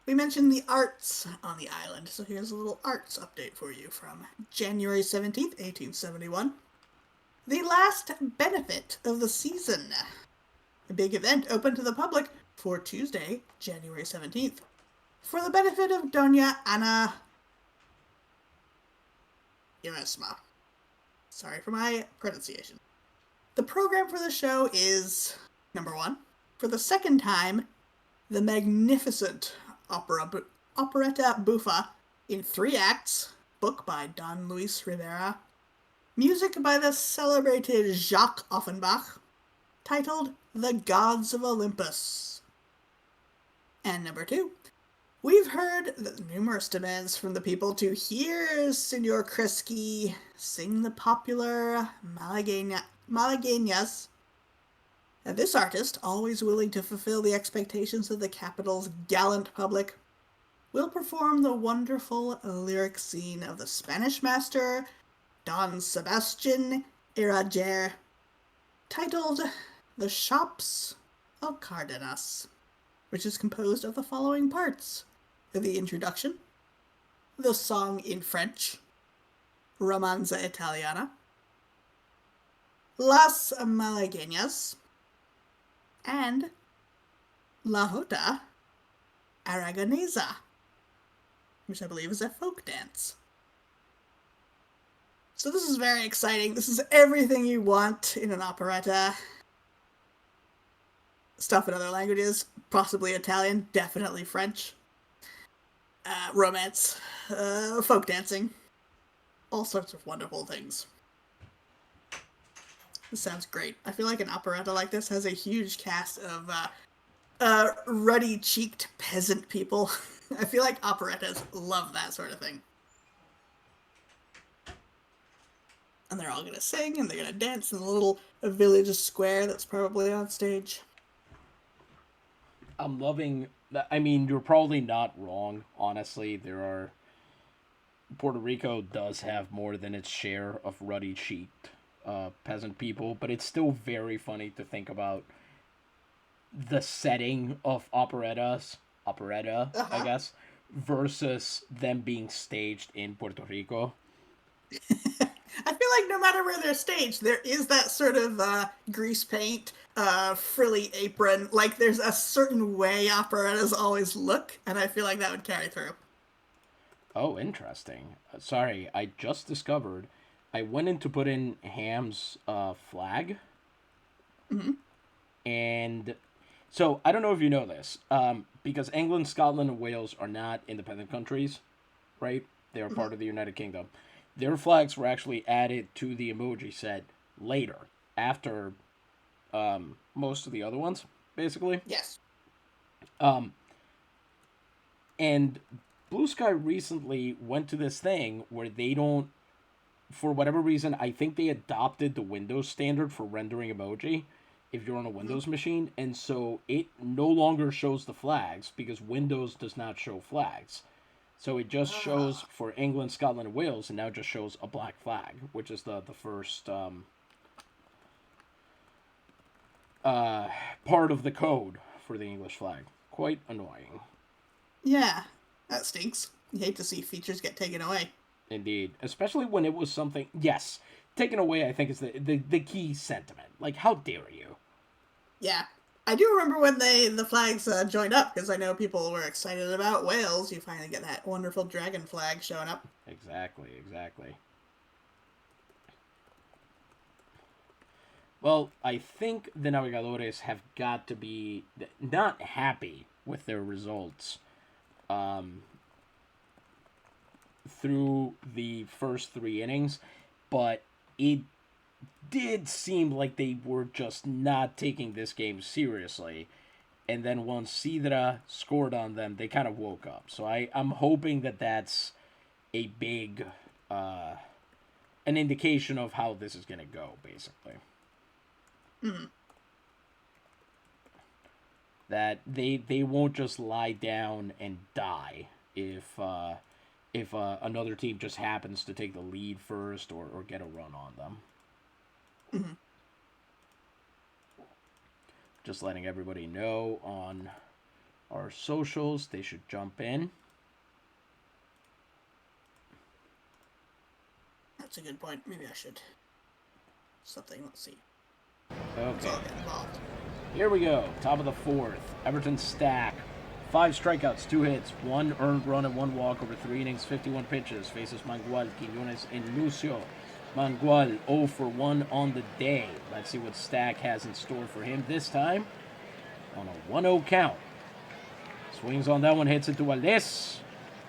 We mentioned the arts on the island, so here's a little arts update for you from January 17th, 1871. The last benefit of the season. A big event open to the public for Tuesday, January 17th, for the benefit of Doña Ana Iresma. Sorry for my pronunciation. The program for the show is, number 1, for the second time, the magnificent operetta buffa in 3 acts, book by Don Luis Rivera, music by the celebrated Jacques Offenbach, titled The Gods of Olympus. And number 2, we've heard numerous demands from the people to hear Senor Kresge sing the popular Malagueñas. And this artist, always willing to fulfill the expectations of the capital's gallant public, will perform the wonderful lyric scene of the Spanish master, Don Sebastian Irager, titled The Shops of Cardenas, which is composed of the following parts: the introduction, the song in French, Romanza Italiana, Las Malagueñas, and La Jota Aragonesa, which I believe is a folk dance. So this is very exciting. This is everything you want in an operetta. Stuff in other languages, possibly Italian, definitely French. Romance, folk dancing, all sorts of wonderful things. This sounds great. I feel like an operetta like this has a huge cast of ruddy-cheeked peasant people. I feel like operettas love that sort of thing. And they're all going to sing, and they're going to dance in the little village square that's probably on stage. I'm loving. I mean, you're probably not wrong. Honestly, Puerto Rico does have more than its share of ruddy-cheeked peasant people, but it's still very funny to think about the setting of operetta, I guess, versus them being staged in Puerto Rico. I feel like no matter where they're staged, there is that sort of grease paint, frilly apron. Like, there's a certain way operettas always look, and I feel like that would carry through. Oh, interesting. Sorry, I just discovered. I went in to put in Ham's flag. Mm-hmm. And so, I don't know if you know this, because England, Scotland, and Wales are not independent countries, right? They are part of the United Kingdom. Their flags were actually added to the emoji set later, after most of the other ones, basically. Yes. And Blue Sky recently went to this thing where they don't, for whatever reason, I think they adopted the Windows standard for rendering emoji if you're on a Windows machine, and so it no longer shows the flags because Windows does not show flags. So it just shows for England, Scotland, and Wales, and now just shows a black flag, which is the first part of the code for the English flag. Quite annoying. Yeah, that stinks. You hate to see features get taken away. Indeed. Especially when it was something... Yes, taken away, I think, is the key sentiment. Like, how dare you? Yeah. I do remember when the flags joined up, because I know people were excited about Wales. You finally get that wonderful dragon flag showing up. Exactly. Well, I think the Navegadores have got to be not happy with their results through the first 3 innings, but it did seem like they were just not taking this game seriously. And then once Cidra scored on them, they kind of woke up. So I'm hoping that that's a big, an indication of how this is going to go, basically. Mm. That they won't just lie down and die if another team just happens to take the lead first or get a run on them. Mm-hmm. Just letting everybody know on our socials, they should jump in. That's a good point. Maybe I should. Something, let's see. Okay. Let's all get involved. Here we go. Top of the fourth. Everton stack. 5 strikeouts, 2 hits, 1 earned run, and 1 walk over 3 innings, 51 pitches. Faces Mangual, Quiñones, and Lucio. Mangual 0 for 1 on the day. Let's see what Stack has in store for him this time. On a 1-0 count. Swings on that one, hits it to Valdez.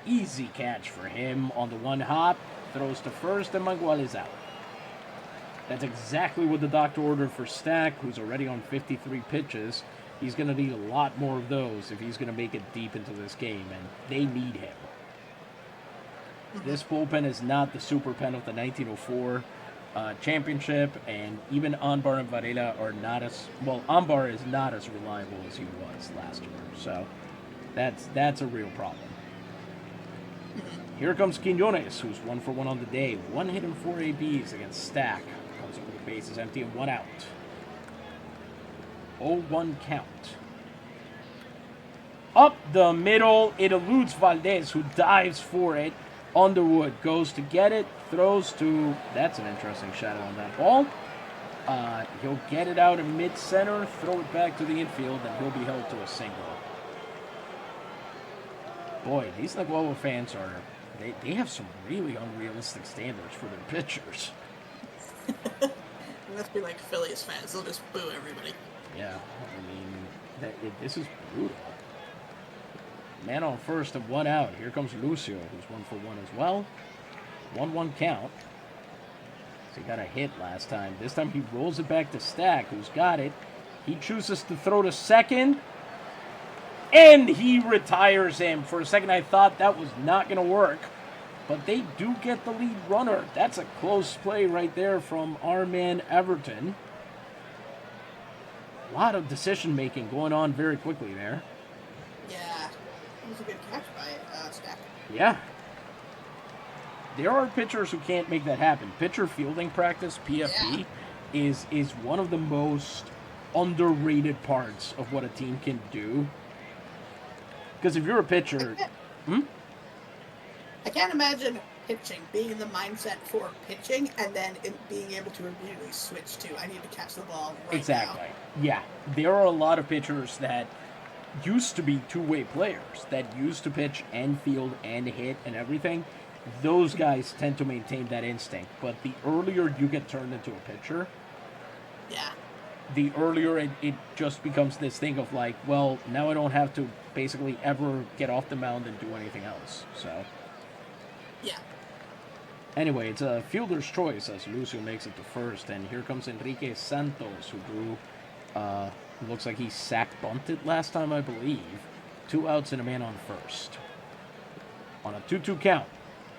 Easy catch for him on the 1 hop. Throws to first, and Mangual is out. That's exactly what the doctor ordered for Stack, who's already on 53 pitches. He's going to need a lot more of those if he's going to make it deep into this game, and they need him. This bullpen is not the super pen of the 1904 championship, and even Anbar and Varela are not as... Well, Anbar is not as reliable as he was last year, so that's a real problem. Here comes Quiñones, who's 1 for 1 on the day. 1 hit and 4 ABs against Stack. Comes over the bases empty and 1 out. 0-1 count. Up the middle, it eludes Valdez, who dives for it. Underwood goes to get it, throws to... That's an interesting shadow on that ball. He'll get it out in mid-center, throw it back to the infield, and he'll be held to a single. Boy, these Naguabo fans are... They have some really unrealistic standards for their pitchers. It must be like Phillies fans. They'll just boo everybody. Yeah, I mean, this is brutal. Man on first and 1 out. Here comes Lucio, who's 1 for 1 as well. 1-1 count. So he got a hit last time. This time he rolls it back to Stack, who's got it. He chooses to throw to second. And he retires him. For a second, I thought that was not going to work. But they do get the lead runner. That's a close play right there from our man Everton. A lot of decision-making going on very quickly there. Yeah. It was a good catch by Stack. Yeah. There are pitchers who can't make that happen. Pitcher fielding practice, PFP, is one of the most underrated parts of what a team can do. Because if you're a pitcher... I can't imagine pitching, being in the mindset for pitching, and then being able to immediately switch to, I need to catch the ball right Exactly. now. Yeah. There are a lot of pitchers that used to be two-way players, that used to pitch and field and hit and everything. Those guys tend to maintain that instinct. But the earlier you get turned into a pitcher... Yeah. The earlier it just becomes this thing of like, well, now I don't have to basically ever get off the mound and do anything else. So, yeah. Anyway, it's a fielder's choice as Lucio makes it to first, and here comes Enrique Santos, who drew, looks like he sack bunted last time, I believe. 2 outs and a man on first. On a 2-2 count.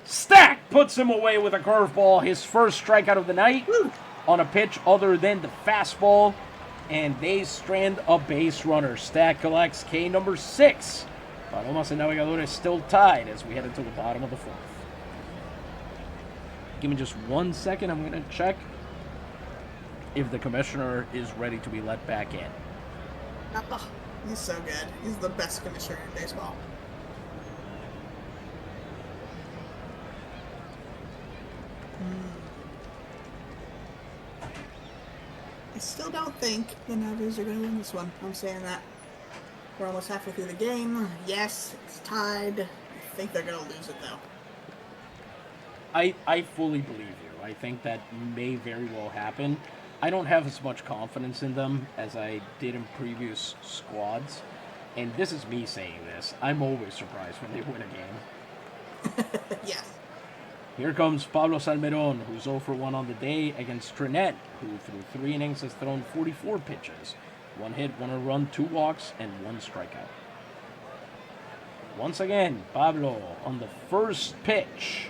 Stack puts him away with a curveball, his first strikeout of the night. Woo! On a pitch other than the fastball, and they strand a base runner. Stack collects K number 6. Palomas and Navegadores still tied as we head into the bottom of the 4th. Give me just 1 second. I'm going to check if the commissioner is ready to be let back in. Oh, he's so good. He's the best commissioner in baseball. I still don't think the Naves are going to win this one. I'm saying that. We're almost halfway through the game. Yes, it's tied. I think they're going to lose it, though. I fully believe you. I think that may very well happen. I don't have as much confidence in them as I did in previous squads. And this is me saying this. I'm always surprised when they win a game. Yes. Here comes Pablo Salmeron, who's 0 for 1 on the day against Tranent, who through 3 innings has thrown 44 pitches. 1 hit, 1 run, 2 walks, and 1 strikeout. Once again, Pablo on the first pitch.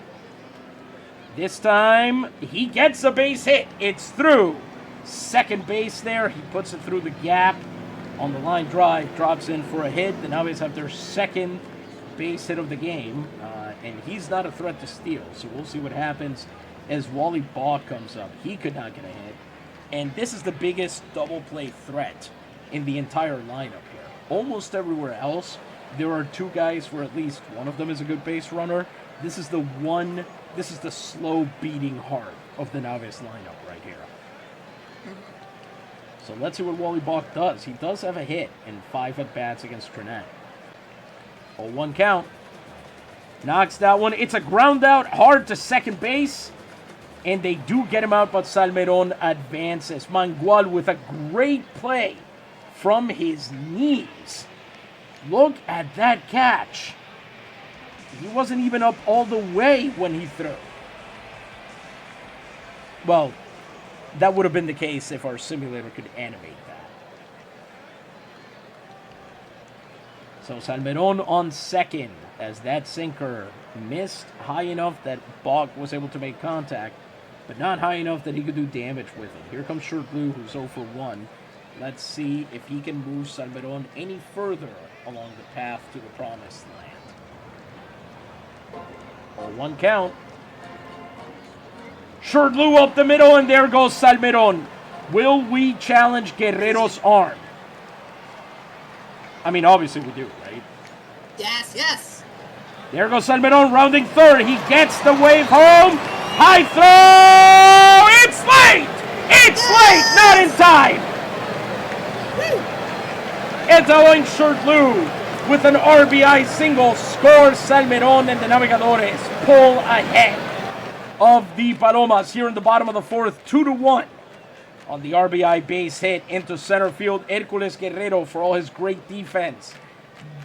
This time, he gets a base hit. It's through. Second base there. He puts it through the gap. On the line drive, drops in for a hit. The Naves have their second base hit of the game. And he's not a threat to steal. So we'll see what happens as Wally Baugh comes up. He could not get a hit. And this is the biggest double play threat in the entire lineup here. Almost everywhere else, there are 2 guys where at least one of them is a good base runner. This is the slow beating heart of the Naves lineup right here. So let's see what Wally Baugh does. He does have a hit in 5 at-bats against Tranent. 0-1 count. Knocks that one. It's a ground out hard to second base. And they do get him out, but Salmeron advances. Mangual with a great play from his knees. Look at that catch. He wasn't even up all the way when he threw. Well, that would have been the case if our simulator could animate that. So Salmeron on second as that sinker missed high enough that Baugh was able to make contact, but not high enough that he could do damage with it. Here comes Shirt Blue, who's 0 for 1. Let's see if he can move Salmeron any further along the path to the promised land. 0-1 count. Shirt Blue up the middle, and there goes Salmeron. Will we challenge Guerrero's arm? I mean, obviously we do, right? Yes, yes. There goes Salmeron rounding third. He gets the wave home. High throw. It's late. It's late. Not in time. And allowing Shirt Blue with an RBI single scores Salmeron, and the Navegadores pull ahead of the Palomas here in the bottom of the 4th, 2-1 on the RBI base hit into center field. Hercules Guerrero for all his great defense.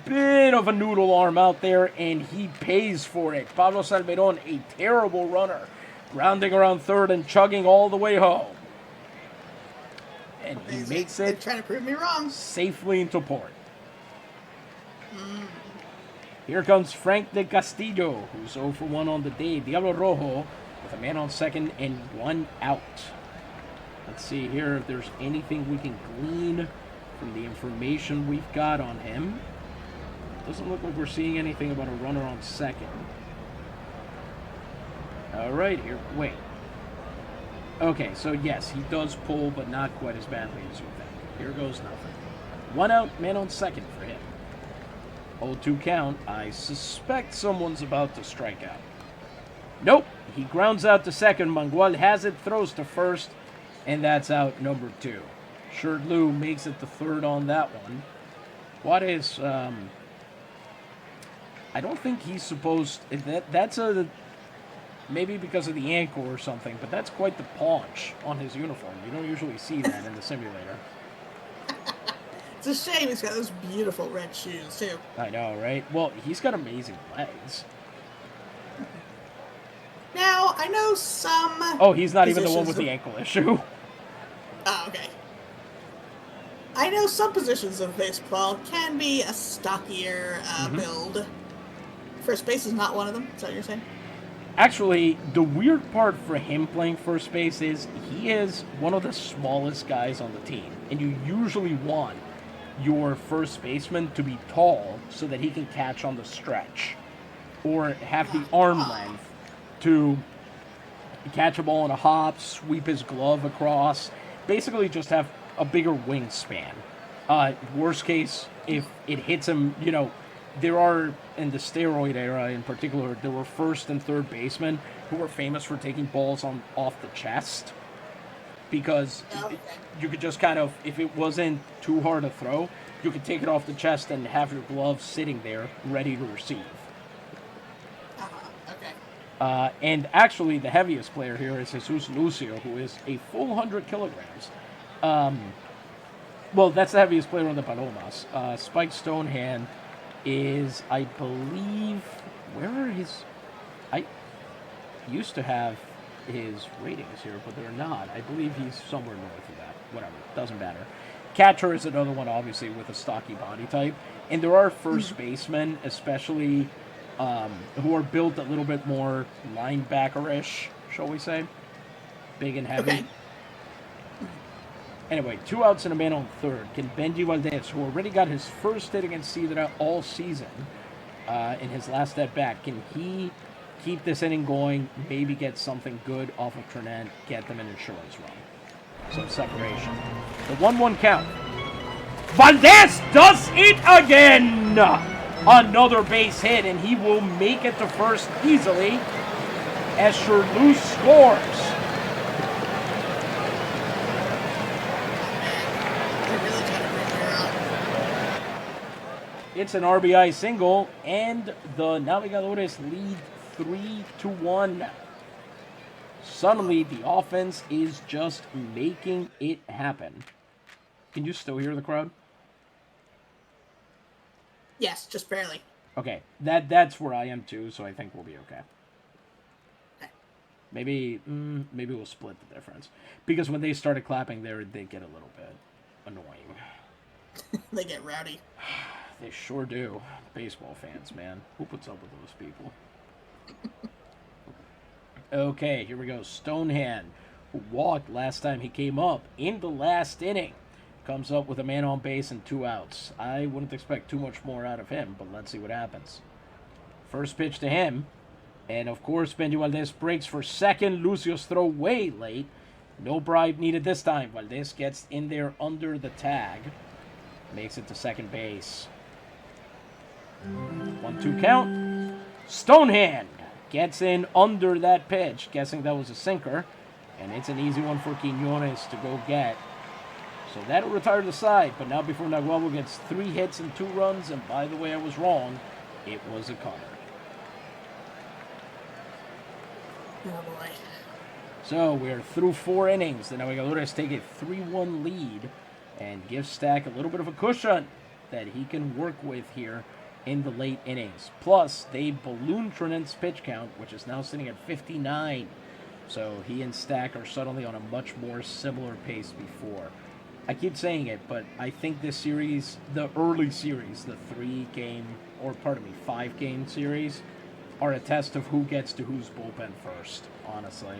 Bit of a noodle arm out there, and he pays for it. Pablo Salmeron, a terrible runner, grounding around third and chugging all the way home. And he makes it. They're trying to prove me wrong. Safely into port. Here comes Frank de Castillo, who's 0 for 1 on the day. Diablo Rojo with a man on second and 1 out. Let's see here if there's anything we can glean from the information we've got on him. Doesn't look like we're seeing anything about a runner on second. All right, here. Wait. Okay, so yes, he does pull, but not quite as badly as you think. Here goes nothing. 1 out, man on second for him. 0-2 count. I suspect someone's about to strike out. Nope. He grounds out to second. Mangual has it, throws to first, and that's out number 2. Shirt Lou makes it to third on that one. What is, I don't think he's supposed, that's a, maybe because of the ankle or something, but that's quite the paunch on his uniform. You don't usually see that in the simulator. It's a shame he's got those beautiful red shoes, too. I know, right? Well, he's got amazing legs. Now, I know some... Oh, he's not even the one with the ankle issue. Oh, okay. I know some positions of baseball can be a stockier build. First base is not one of them, is that what you're saying? Actually, the weird part for him playing first base is he is one of the smallest guys on the team. And you usually want your first baseman to be tall so that he can catch on the stretch. Or have the arm length to catch a ball in a hop, sweep his glove across. Basically just have a bigger wingspan. Worst case, if it hits him, you know, there are, in the steroid era in particular, there were first and third basemen who were famous for taking balls off the chest. Because you could just kind of, if it wasn't too hard to throw, you could take it off the chest and have your glove sitting there ready to receive. And actually, the heaviest player here is Jesus Lucio, who is a full 100 kilograms. Well, that's the heaviest player on the Palomas. Spike Stonehand is, I believe, where are his... used to have his ratings here, but they're not. I believe he's somewhere north of that. Whatever, doesn't matter. Catcher is another one, obviously, with a stocky body type. And there are first basemen, especially who are built a little bit more linebacker-ish, shall we say. Big and heavy. Okay. Anyway, 2 outs and a man on third. Can Benji Valdez, who already got his first hit against Cidra all season in his last at-bat, can he keep this inning going, maybe get something good off of Tranent, get them an insurance run? So separation. The 1-1 count. Valdez does it again! Another base hit, and he will make it to first easily as Shurlus scores. It's an RBI single, and the Navegadores lead 3-1. Suddenly, the offense is just making it happen. Can you still hear the crowd? Yes, just barely. Okay, that's where I am too, so I think we'll be okay. Maybe we'll split the difference. Because when they started clapping there, they get a little bit annoying. They get rowdy. They sure do. Baseball fans, man. Who puts up with those people? Okay, here we go. Stonehand, who walked last time he came up in the last inning, comes up with a man on base and 2 outs. I wouldn't expect too much more out of him, but let's see what happens. First pitch to him, and of course Benji Valdez breaks for second. Lucio's throw way late. No bribe needed this time. Valdez gets in there under the tag. Makes it to second base. 1-2 count. Stonehand gets in under that pitch, guessing that was a sinker, and it's an easy one for Quiñones to go get. So that'll retire the side, but now before Naguabo gets 3 hits and 2 runs, and by the way, I was wrong, it was a cutter. Oh boy. So we're through 4 innings. The Navegadores take a 3-1 lead and give Stack a little bit of a cushion that he can work with here in the late innings. Plus, they ballooned Tranent's pitch count, which is now sitting at 59. So he and Stack are suddenly on a much more similar pace before. I keep saying it, but I think this series, the early series, the 5-game series, are a test of who gets to whose bullpen first, honestly.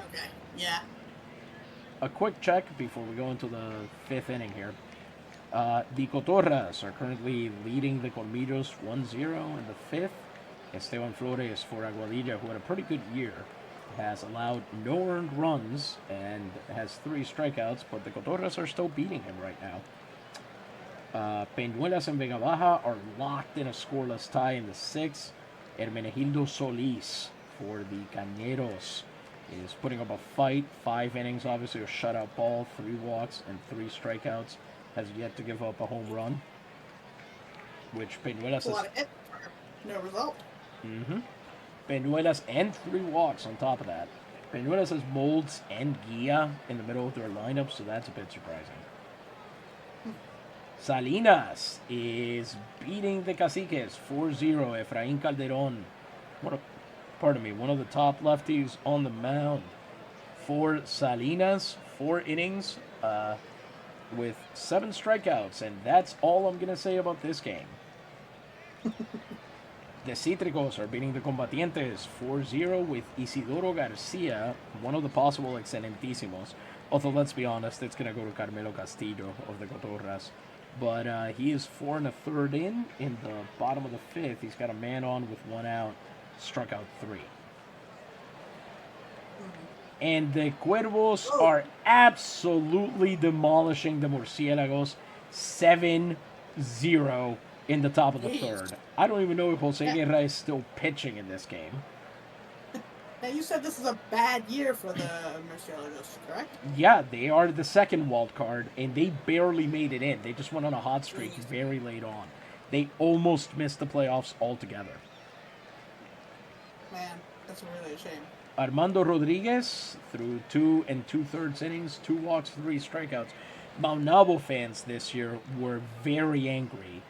Okay, yeah. A quick check before we go into the 5th inning here. The Cotorras are currently leading the Colmillos 1-0 in the 5th. Esteban Flores for Aguadilla, who had a pretty good year, has allowed no earned runs and has 3 strikeouts, but the Cotorras are still beating him right now. Peñuelas and Vega Baja are locked in a scoreless tie in the 6th. Hermenegildo Solis for the Cañeros is putting up a fight. 5 innings, obviously a shutout ball, 3 walks, and 3 strikeouts. Has yet to give up a home run, which Peñuelas a lot of hit, no result. Peñuelas and 3 walks on top of that. Peñuelas has Molds and Guia in the middle of their lineup, so that's a bit surprising. Salinas is beating the Caciques 4-0. Efraín Calderón, one of the top lefties on the mound for Salinas. 4 innings, with 7 strikeouts, and that's all I'm going to say about this game. The Cítricos are beating the Combatientes 4-0 with Isidoro Garcia, one of the possible excelentísimos. Although, let's be honest, it's going to go to Carmelo Castillo of the Cotorras. But he is 4 1/3 in the bottom of the 5th. He's got a man on with 1 out, struck out 3. And the Cuervos are absolutely demolishing the Murciélagos 7-0 in the top of the 3rd. I don't even know if Jose Guerra is still pitching in this game. Now, you said this is a bad year for the Murciélagos, correct? Yeah, they are the 2nd wild card, and they barely made it in. They just went on a hot streak very late on. They almost missed the playoffs altogether. Man, that's really a shame. Armando Rodriguez through 2 2/3 innings, 2 walks, 3 strikeouts. Maunabo fans this year were very angry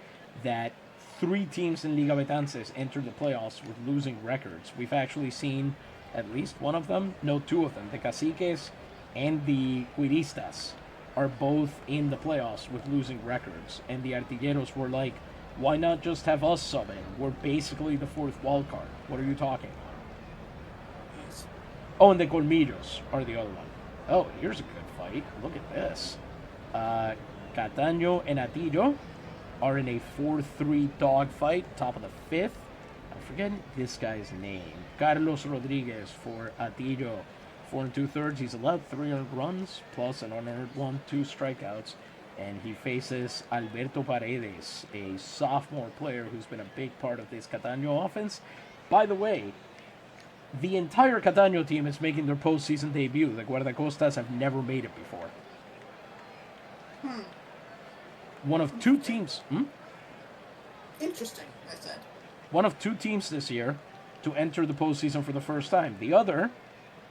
that 3 teams in Liga Betances enter the playoffs with losing records. We've actually seen at least one of them, no, 2 of them. The Caciques and the Cuiristas are both in the playoffs with losing records. And the Artilleros were like, why not just have us sub in? We're basically the 4th wild card. What are you talking about? Yes. Oh, and the Colmillos are the other one. Oh, here's a good fight. Look at this. Cataño and Atillo are in a 4-3 dogfight, top of the 5th. I'm forgetting this guy's name. Carlos Rodriguez for Atillo. 4 2/3. He's allowed 300 runs, plus an unearned 1, 2 strikeouts. And he faces Alberto Paredes, a sophomore player who's been a big part of this Cataño offense. By the way, the entire Cataño team is making their postseason debut. The Guardacostas have never made it before. One of 2 teams. Interesting, I said. One of 2 teams this year to enter the postseason for the first time. The other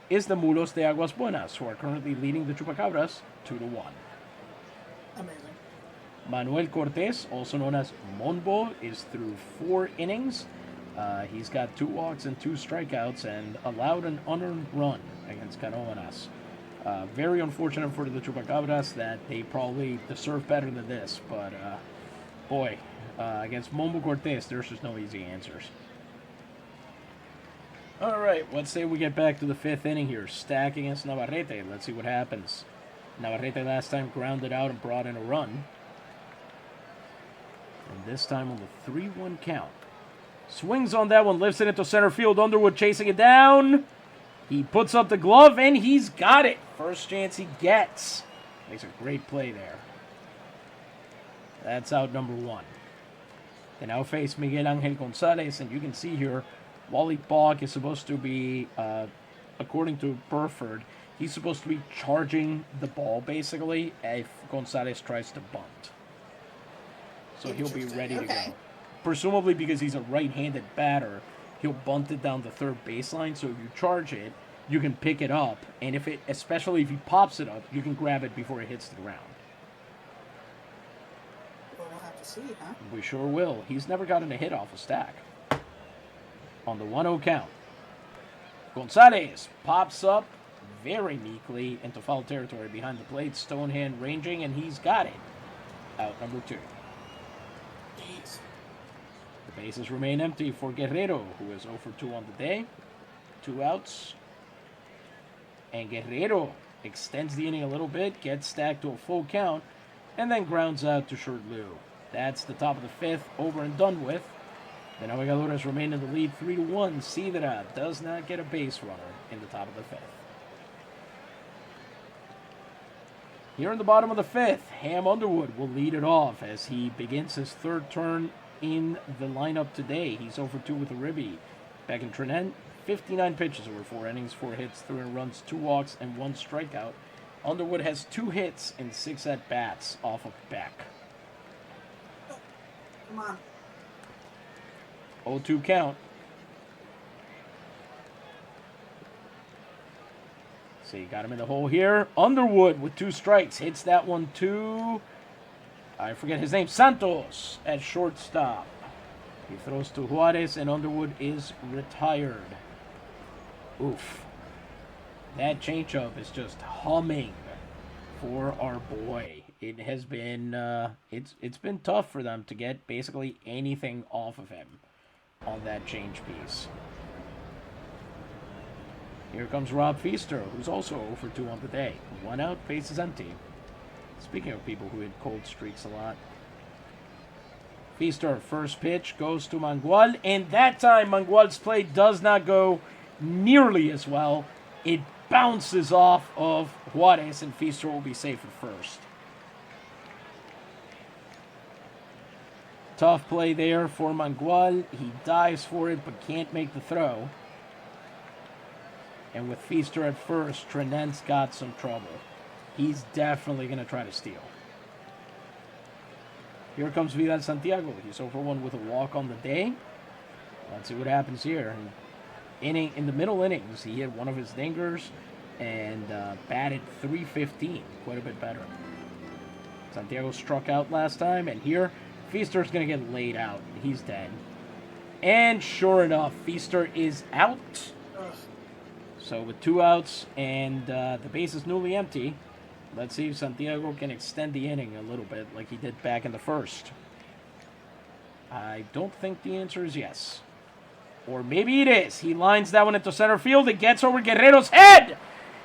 is the Mulos de Aguas Buenas, who are currently leading the Chupacabras 2-1. Amazing. Manuel Cortez, also known as Monbo, is through 4 innings. He's got 2 walks and 2 strikeouts and allowed an unearned run against Canóvanas. Very unfortunate for the Chupacabras that they probably deserve better than this, but boy, against Monbo Cortez, there's just no easy answers. All right, let's say we get back to the 5th inning here. Stack against Navarrete. Let's see what happens. Navarrete last time grounded out and brought in a run. And this time on the 3-1 count. Swings on that one, lifts it into center field. Underwood chasing it down. He puts up the glove, and he's got it. First chance he gets. Makes a great play there. That's out number 1. They now face Miguel Angel Gonzalez, and you can see here, Wally Bogg is supposed to be, according to Burford, he's supposed to be charging the ball, basically, if Gonzalez tries to bunt. So he'll be ready to go. Presumably because he's a right-handed batter, he'll bunt it down the 3rd baseline, so if you charge it, you can pick it up, and especially if he pops it up, you can grab it before it hits the ground. Well, we'll have to see, huh? We sure will. He's never gotten a hit off a stack. On the 1-0 count, Gonzalez pops up very meekly into foul territory behind the plate. Stonehand ranging, and he's got it. Out number 2. Jeez. The bases remain empty for Guerrero, who is 0 for 2 on the day. 2 outs. And Guerrero extends the inning a little bit, gets stacked to a full count, and then grounds out to short Lou. That's the top of the 5th, over and done with. The Navegadores remain in the lead 3-1. Cidra does not get a base runner in the top of the 5th. Here in the bottom of the 5th, Ham Underwood will lead it off as he begins his 3rd turn in the lineup today. He's over 2 with a ribby. Beck Tranent, 59 pitches over 4 innings, 4 hits, 3 runs, 2 walks, and 1 strikeout. Underwood has 2 hits and 6 at-bats off of Beck. Come on. 0-2 count. See, got him in the hole here. Underwood with 2 strikes. Hits that one to, I forget his name, Santos at shortstop. He throws to Juarez, and Underwood is retired. Oof. That changeup is just humming for our boy. It has been, it's been tough for them to get basically anything off of him on that change piece. Here comes Rob Feaster, who's also 0 for 2 on the day. 1 out, base is empty. Speaking of people who hit cold streaks a lot. Feaster, first pitch, goes to Mangual, and that time Mangual's play does not go nearly as well. It bounces off of Juarez, and Feaster will be safe at first. Tough play there for Mangual. He dives for it, but can't make the throw. And with Feaster at first, Tranent's got some trouble. He's definitely going to try to steal. Here comes Vidal Santiago. He's 0 for 1 with a walk on the day. Let's see what happens here. In the middle innings, he hit one of his dingers and batted .315, quite a bit better. Santiago struck out last time, and here Feaster's going to get laid out. He's dead. And sure enough, Feaster is out. Ugh. So with 2 outs and the base is newly empty, let's see if Santiago can extend the inning a little bit like he did back in the first. I don't think the answer is yes. Or maybe it is. He lines that one into center field. It gets over Guerrero's head.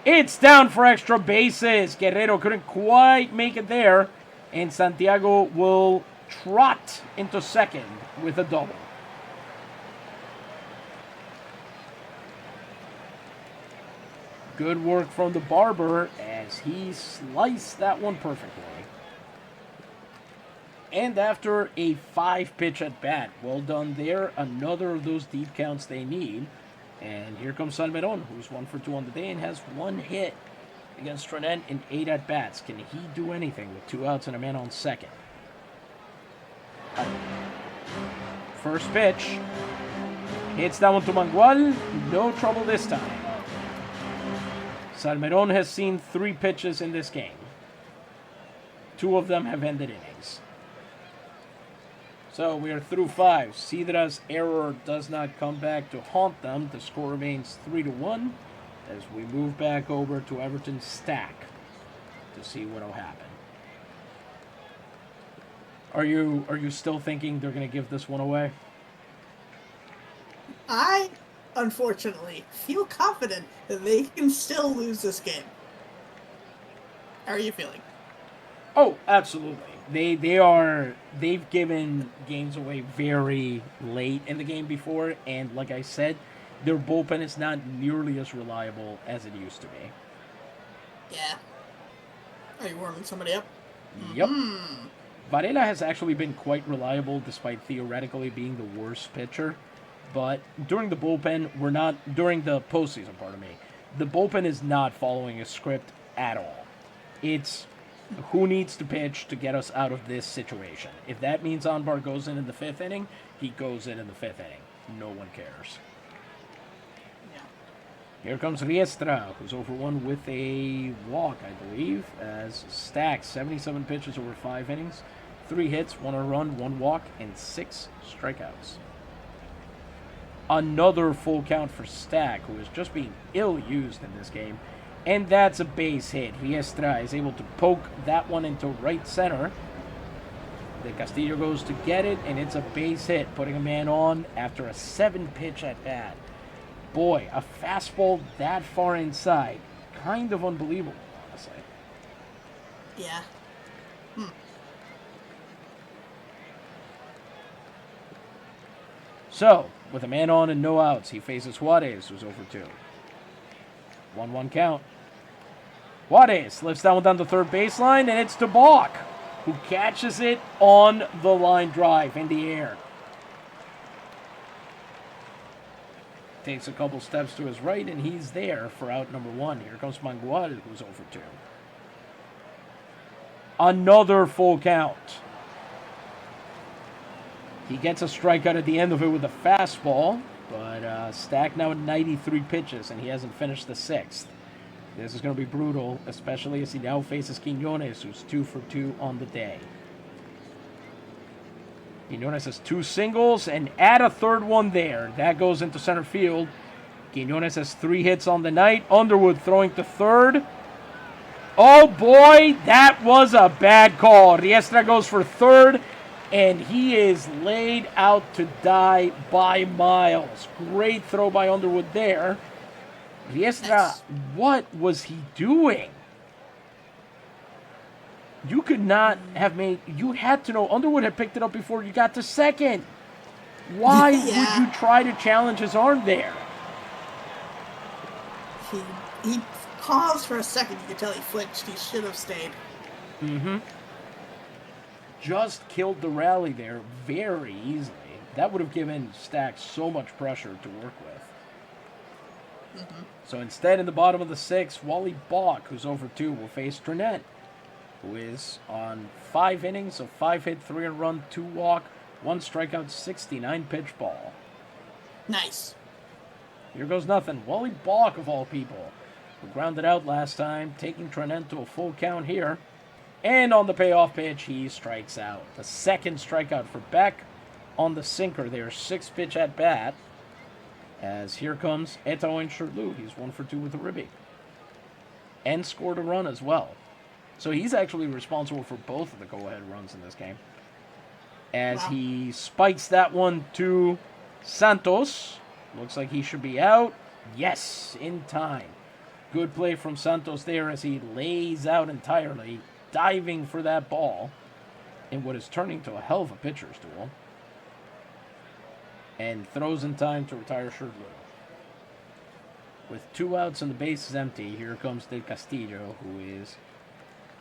It's down for extra bases. Guerrero couldn't quite make it there. And Santiago will trot into second with a double. Good work from the barber as he sliced that one perfectly. And after a 5-pitch at bat, well done there. Another of those deep counts they need. And here comes Salmeron, who's 1 for 2 on the day and has 1 hit against Tranent in 8 at bats. Can he do anything with 2 outs and a man on second? First pitch. Hits that one to Mangual. No trouble this time. Salmeron has seen 3 pitches in this game. 2 of them have ended innings. So we are through 5. Cidra's error does not come back to haunt them. The score remains 3-1 as we move back over to Everton's stack to see what will happen. Are you still thinking they're going to give this one away? I, unfortunately, feel confident that they can still lose this game. How are you feeling? Oh, absolutely. They've given games away very late in the game before, and like I said, their bullpen is not nearly as reliable as it used to be. Yeah. Are you warming somebody up? Yep. Varela has actually been quite reliable despite theoretically being the worst pitcher. But during the postseason, the bullpen is not following a script at all. It's who needs to pitch to get us out of this situation. If that means Anbar goes in the 5th inning, he goes in the 5th inning. No one cares. Yeah. Here comes Riestra, who's over 1 with a walk, I believe, as Stack, 77 pitches over 5 innings, 3 hits, 1 run, 1 walk, and 6 strikeouts. Another full count for Stack, who is just being ill-used in this game. And that's a base hit. Riestra is able to poke that one into right center. De Castillo goes to get it, and it's a base hit, putting a man on after a 7-pitch at bat. Boy, a fastball that far inside. Kind of unbelievable, honestly. Yeah. So, with a man on and no outs, he faces Juarez, who's over 2. 1-1 count. Juarez lifts that one down the third baseline, and it's DeBach, who catches it on the line drive in the air. Takes a couple steps to his right, and he's there for out number 1. Here comes Mangual, who's over 2. Another full count. He gets a strikeout at the end of it with a fastball, but Stack now at 93 pitches, and he hasn't finished the 6th. This is going to be brutal, especially as he now faces Quiñones, who's 2 for 2 on the day. Quiñones has 2 singles and add a third one there. That goes into center field. Quiñones has 3 hits on the night. Underwood throwing to third. Oh boy, that was a bad call. Riestra goes for third, and he is laid out to die by miles. Great throw by Underwood there. Riestra, what was he doing? You could not have made... You had to know Underwood had picked it up before you got to second. Why would you try to challenge his arm there? He paused for a second. You could tell he flinched. He should have stayed. Just killed the rally there very easily. That would have given Stack so much pressure to work with. So instead, in the bottom of the 6th, Wally Balk, who's over 2, will face Tranent, who is on 5 innings of 5 hit, 3 run, 2 walk, 1 strikeout, 69 pitch ball. Nice. Here goes nothing. Wally Balk, of all people, who grounded out last time, taking Tranent to a full count here. And on the payoff pitch, he strikes out. The second strikeout for Beck on the sinker. Their 6th pitch at bat. As here comes Eto'o Shortstop. He's 1 for 2 with a ribby. And scored a run as well. So he's actually responsible for both of the go-ahead runs in this game. As he spikes that one to Santos. Looks like he should be out. Yes, in time. Good play from Santos there as he lays out entirely, diving for that ball in what is turning to a hell of a pitcher's duel. And throws in time to retire Shortstop. With 2 outs and the base is empty, here comes Del Castillo, who is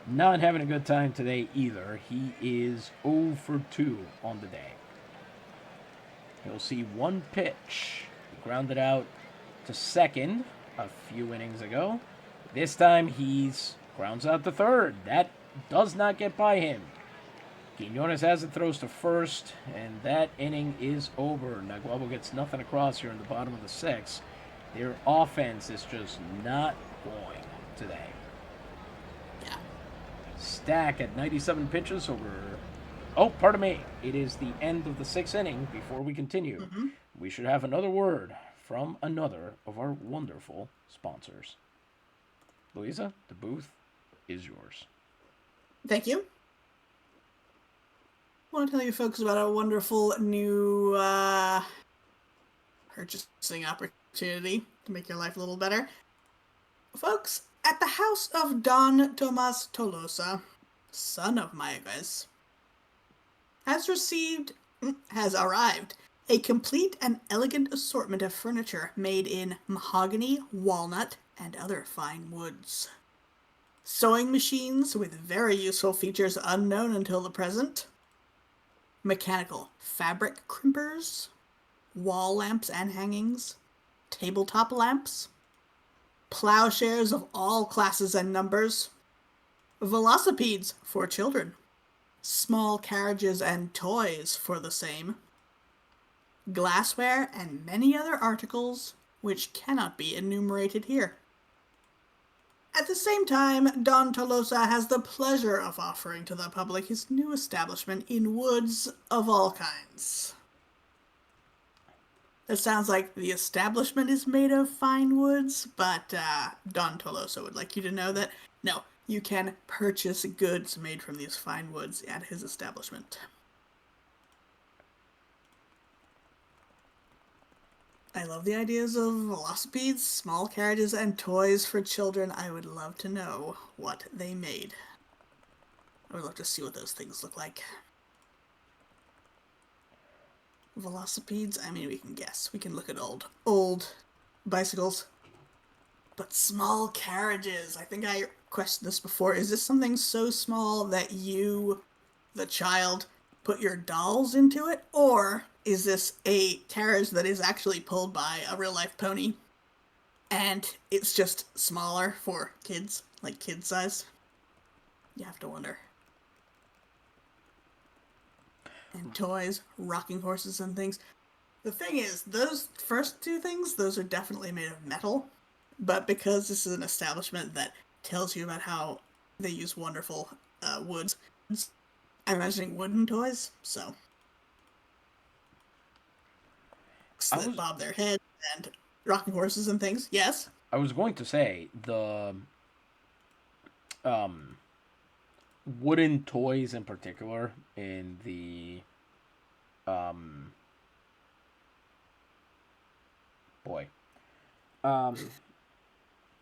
not having a good time today either. He is 0 for 2 on the day. He'll see 1 pitch. He grounded out to second a few innings ago. This time he's grounds out to third. That does not get by him. Quiñones has it, throws to first, and that inning is over. Naguabo gets nothing across here in the bottom of the 6th. Their offense is just not going today. Yeah. Stack at 97 pitches over... Oh, pardon me. It is the end of the 6th inning. Before we continue, we should have another word from another of our wonderful sponsors. Louisa, the booth is yours. Thank you. I want to tell you folks about a wonderful new purchasing opportunity to make your life a little better. Folks, at the house of Don Tomas Tolosa, son of Mayaguez, has arrived a complete and elegant assortment of furniture made in mahogany, walnut, and other fine woods. Sewing machines with very useful features unknown until the present. Mechanical fabric crimpers, wall lamps and hangings, tabletop lamps, plowshares of all classes and numbers, velocipedes for children, small carriages and toys for the same, glassware and many other articles which cannot be enumerated here. At the same time, Don Tolosa has the pleasure of offering to the public his new establishment in woods of all kinds. It sounds like the establishment is made of fine woods, but Don Tolosa would like you to know that, no, you can purchase goods made from these fine woods at his establishment. I love the ideas of velocipedes, small carriages, and toys for children. I would love to know what they made. I would love to see what those things look like. Velocipedes, I mean, we can guess. We can look at old bicycles. But small carriages, I think I questioned this before. Is this something so small that you, the child, put your dolls into it? Or is this a carriage that is actually pulled by a real-life pony? And it's just smaller for kids, like kid size? You have to wonder. And toys, rocking horses and things. The thing is, those first 2 things, those are definitely made of metal. But because this is an establishment that tells you about how they use wonderful woods, I'm imagining wooden toys, so... that bob their heads and rocking horses and things. Yes? I was going to say, the wooden toys in particular in the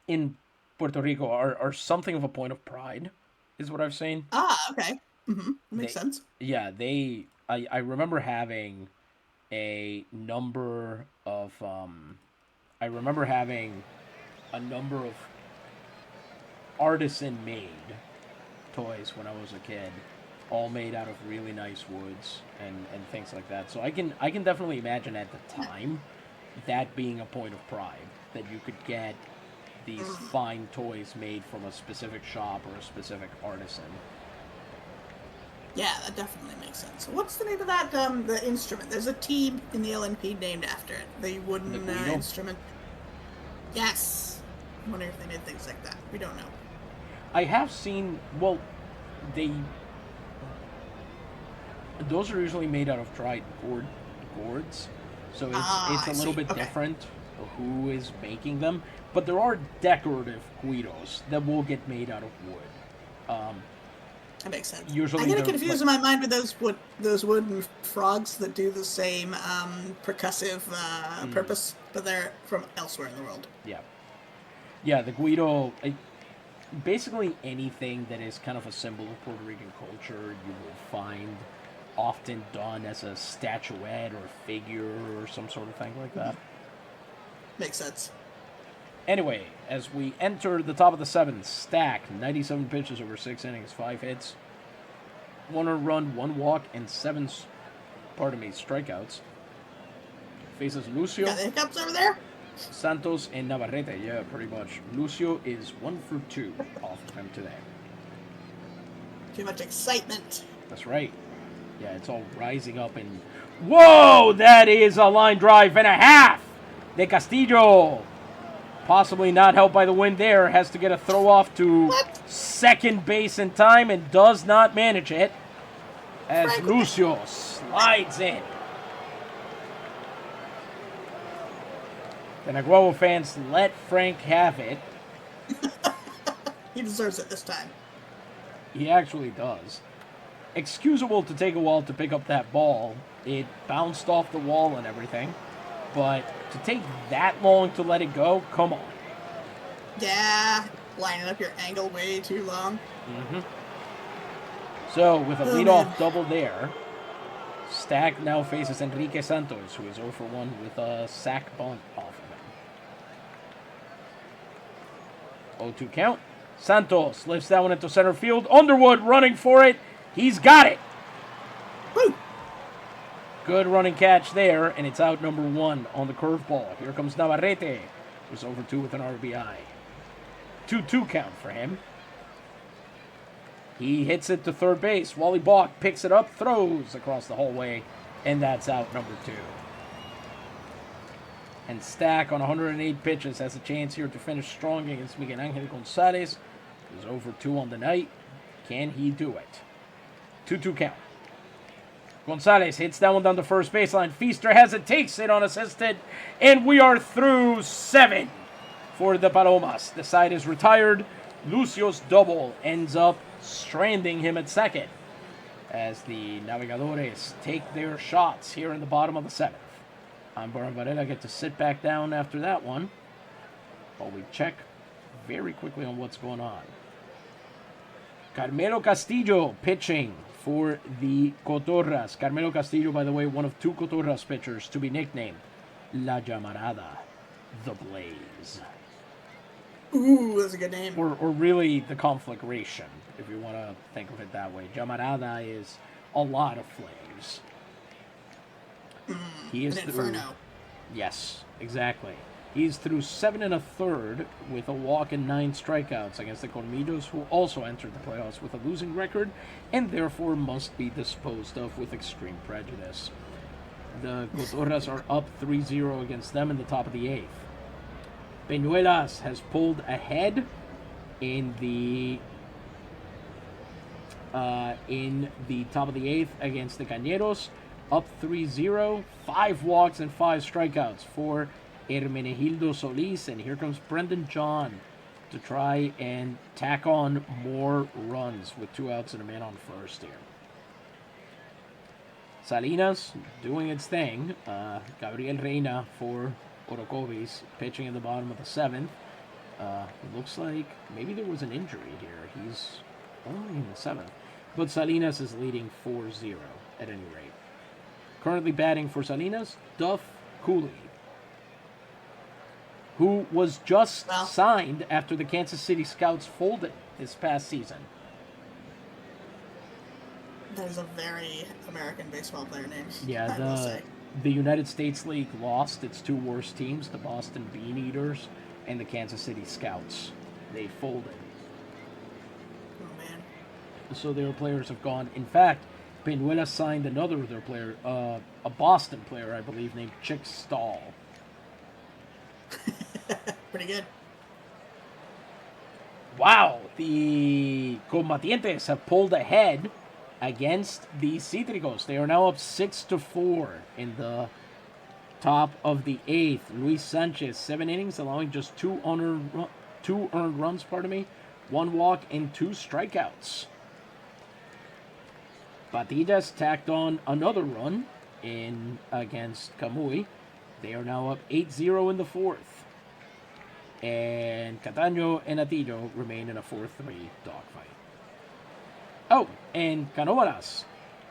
in Puerto Rico are something of a point of pride, is what I've seen. Okay. Makes sense. Yeah, I remember having a number of artisan made toys when I was a kid, all made out of really nice woods and things like that. So I can definitely imagine at the time that being a point of pride, that you could get these fine toys made from a specific shop or a specific artisan. Yeah, that definitely makes sense. What's the name of that, the instrument? There's a team in the LNP named after it. The wooden instrument. Yes! I wonder if they made things like that. We don't know. I have seen, well, they those are usually made out of dried gourds, so it's a I little see. bit Okay. different who is making them. But there are decorative guidos that will get made out of wood. That makes sense. I Usually get it they're like confused in my mind with those wooden frogs that do the same percussive purpose, but they're from elsewhere in the world. yeah, yeah. The guido, basically anything that is kind of a symbol of Puerto Rican culture, you will find often done as a statuette or figure or some sort of thing like that. Makes sense. Anyway, as we enter the top of the seventh, Stack, 97 pitches over 6 innings, 5 hits, 1 run, 1 walk, and strikeouts. Faces Lucio, Got the hiccups over there? Santos, and Navarrete. Yeah, pretty much. Lucio is 1 for 2 off of him today. Too much excitement. That's right. Yeah, it's all rising up and... Whoa! That is a line drive and a half! De Castillo, possibly not helped by the wind there, has to get a throw off to What? second base in time and does not manage it as Frank, Lucio slides in. The Naguabo fans let Frank have it. he deserves it this time. He actually does. Excusable to take a while to pick up that ball. It bounced off the wall and everything. But to take that long to let it go, come on. Yeah, lining up your angle way too long. So, with a Oh, leadoff man. double there, Stack now faces Enrique Santos, who is 0 for 1 with a sac bunt off of him. 0-2 count. Santos lifts that one into center field. Underwood running for it. He's got it. Woo! Good running catch there, and it's out number 1 on the curveball. Here comes Navarrete, who's over 2 with an RBI. 2-2 count for him. He hits it to third base. Wally Balk picks it up, throws across the hallway, and that's out number 2. And Stack on 108 pitches has a chance here to finish strong against Miguel Angel Gonzalez, who's over 2 on the night. Can he do it? 2-2 count. Gonzalez hits that one down the first baseline. Feaster has it, takes it unassisted, and we are through 7 for the Palomas. The side is retired. Lucio's double ends up stranding him at second as the Navegadores take their shots here in the bottom of the 7th. I'm Baron Varela. I get to sit back down after that one while we check very quickly on what's going on. Carmelo Castillo pitching for the Cotorras. Carmelo Castillo, by the way, one of 2 Cotorras pitchers to be nicknamed La Llamarada, the Blaze. Ooh, that's a good name. Or really the Conflagration, if you want to think of it that way. Llamarada is a lot of flames. He is An through... inferno. Yes, exactly. He's through 7 1/3 with a walk and 9 strikeouts against the Colmillos, who also entered the playoffs with a losing record and therefore must be disposed of with extreme prejudice. The Cotorras are up 3-0 against them in the top of the 8th. Peñuelas has pulled ahead in the top of the 8th against the Cañeros, up 3-0, 5 walks and 5 strikeouts for Hermenegildo Solis, and here comes Brendan John to try and tack on more runs with 2 outs and a man on first here. Salinas doing its thing. Gabriel Reina for Orocovis pitching in the bottom of the 7th. Looks like maybe there was an injury here. He's only in the 7th. But Salinas is leading 4-0 at any rate. Currently batting for Salinas, Duff Cooley, who was just signed after the Kansas City Scouts folded this past season. That is a very American baseball player name. Yeah, I will say. the United States League lost its 2 worst teams, the Boston Bean Eaters and the Kansas City Scouts. They folded. Oh, man. So their players have gone. In fact, Peñuelas signed another of their player, a Boston player, I believe, named Chick Stahl. Pretty good. Wow, the Combatientes have pulled ahead against the Cítricos. They are now up 6-4 in the top of the 8th. Luis Sanchez, 7 innings, allowing just two earned runs, 1 walk and 2 strikeouts. Patillas tacked on another run in against Camuy. They are now up 8-0 in the 4th. And Cataño and Atillo remain in a 4-3 dogfight. Oh, and Canóvanas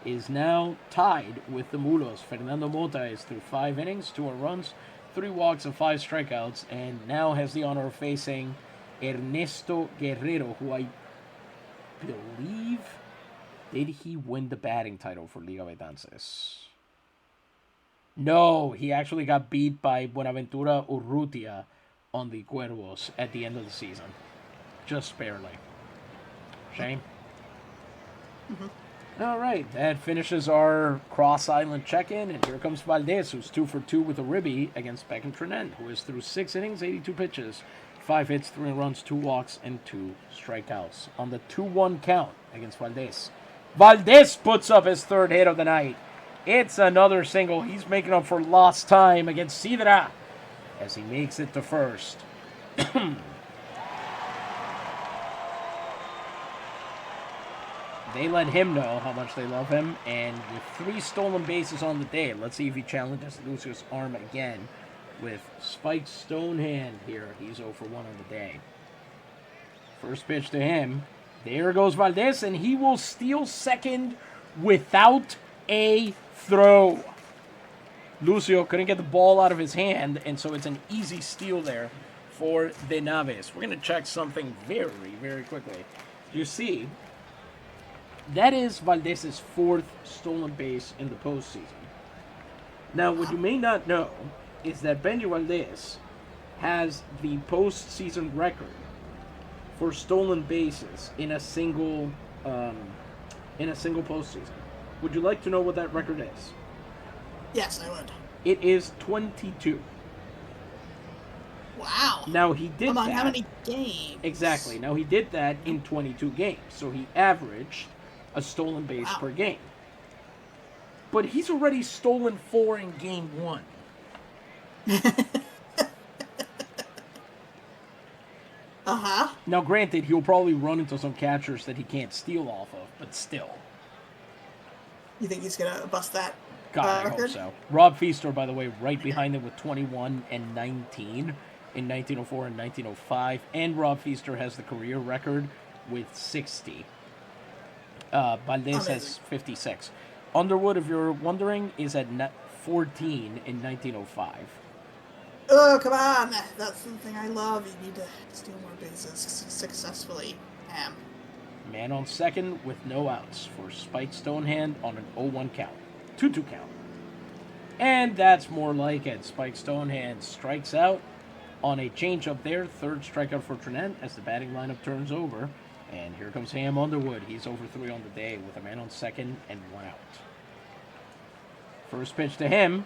is now tied with the Mulos. Fernando Mota is through 5 innings, 2 runs, 3 walks, and 5 strikeouts, and now has the honor of facing Ernesto Guerrero, who I believe, did he win the batting title for Liga Betances? No, he actually got beat by Buenaventura Urrutia on the Cuervos at the end of the season. Just barely. Shame. Mm-hmm. All right, that finishes our cross-island check-in, and here comes Valdez, who's 2 for 2 with a ribby against Beck Tranent, who is through 6 innings, 82 pitches, 5 hits, 3 runs, 2 walks, and 2 strikeouts. On the 2-1 count against Valdez. Valdez puts up his 3rd hit of the night. It's another single. He's making up for lost time against Cidra as he makes it to first. They let him know how much they love him, and with 3 stolen bases on the day, let's see if he challenges Lucio's arm again with spiked stone hand here. He's 0 for 1 on the day. First pitch to him. There goes Valdez, and he will steal second without a throw. Lucio couldn't get the ball out of his hand, and so it's an easy steal there for the Naves. We're going to check something very, very quickly. You see, that is Valdez's 4th stolen base in the postseason. Now, what you may not know is that Benji Valdez has the postseason record for stolen bases in a single postseason. Would you like to know what that record is? Yes, I would. It is 22. Wow. Now he did that. How many games? Exactly. Now he did that in 22 games, so he averaged a stolen base per game. But he's already stolen 4 in game 1. Uh-huh. Now, granted, he'll probably run into some catchers that he can't steal off of, but still. You think he's going to bust that God, I hope so. Rob Feaster, by the way, right behind him with 21 and 19 in 1904 and 1905. And Rob Feaster has the career record with 60. Valdez has 56. Underwood, if you're wondering, is at 14 in 1905. Oh, come on. That's something I love. You need to steal more bases successfully. Man on second with no outs for Spike Stonehand on an 0-1 count. 2-2 count. And that's more like it. Spike Stonehand strikes out on a changeup there. 3rd strikeout for Tranent as the batting lineup turns over. And here comes Ham Underwood. He's over 3 on the day with a man on second and 1 out. First pitch to him.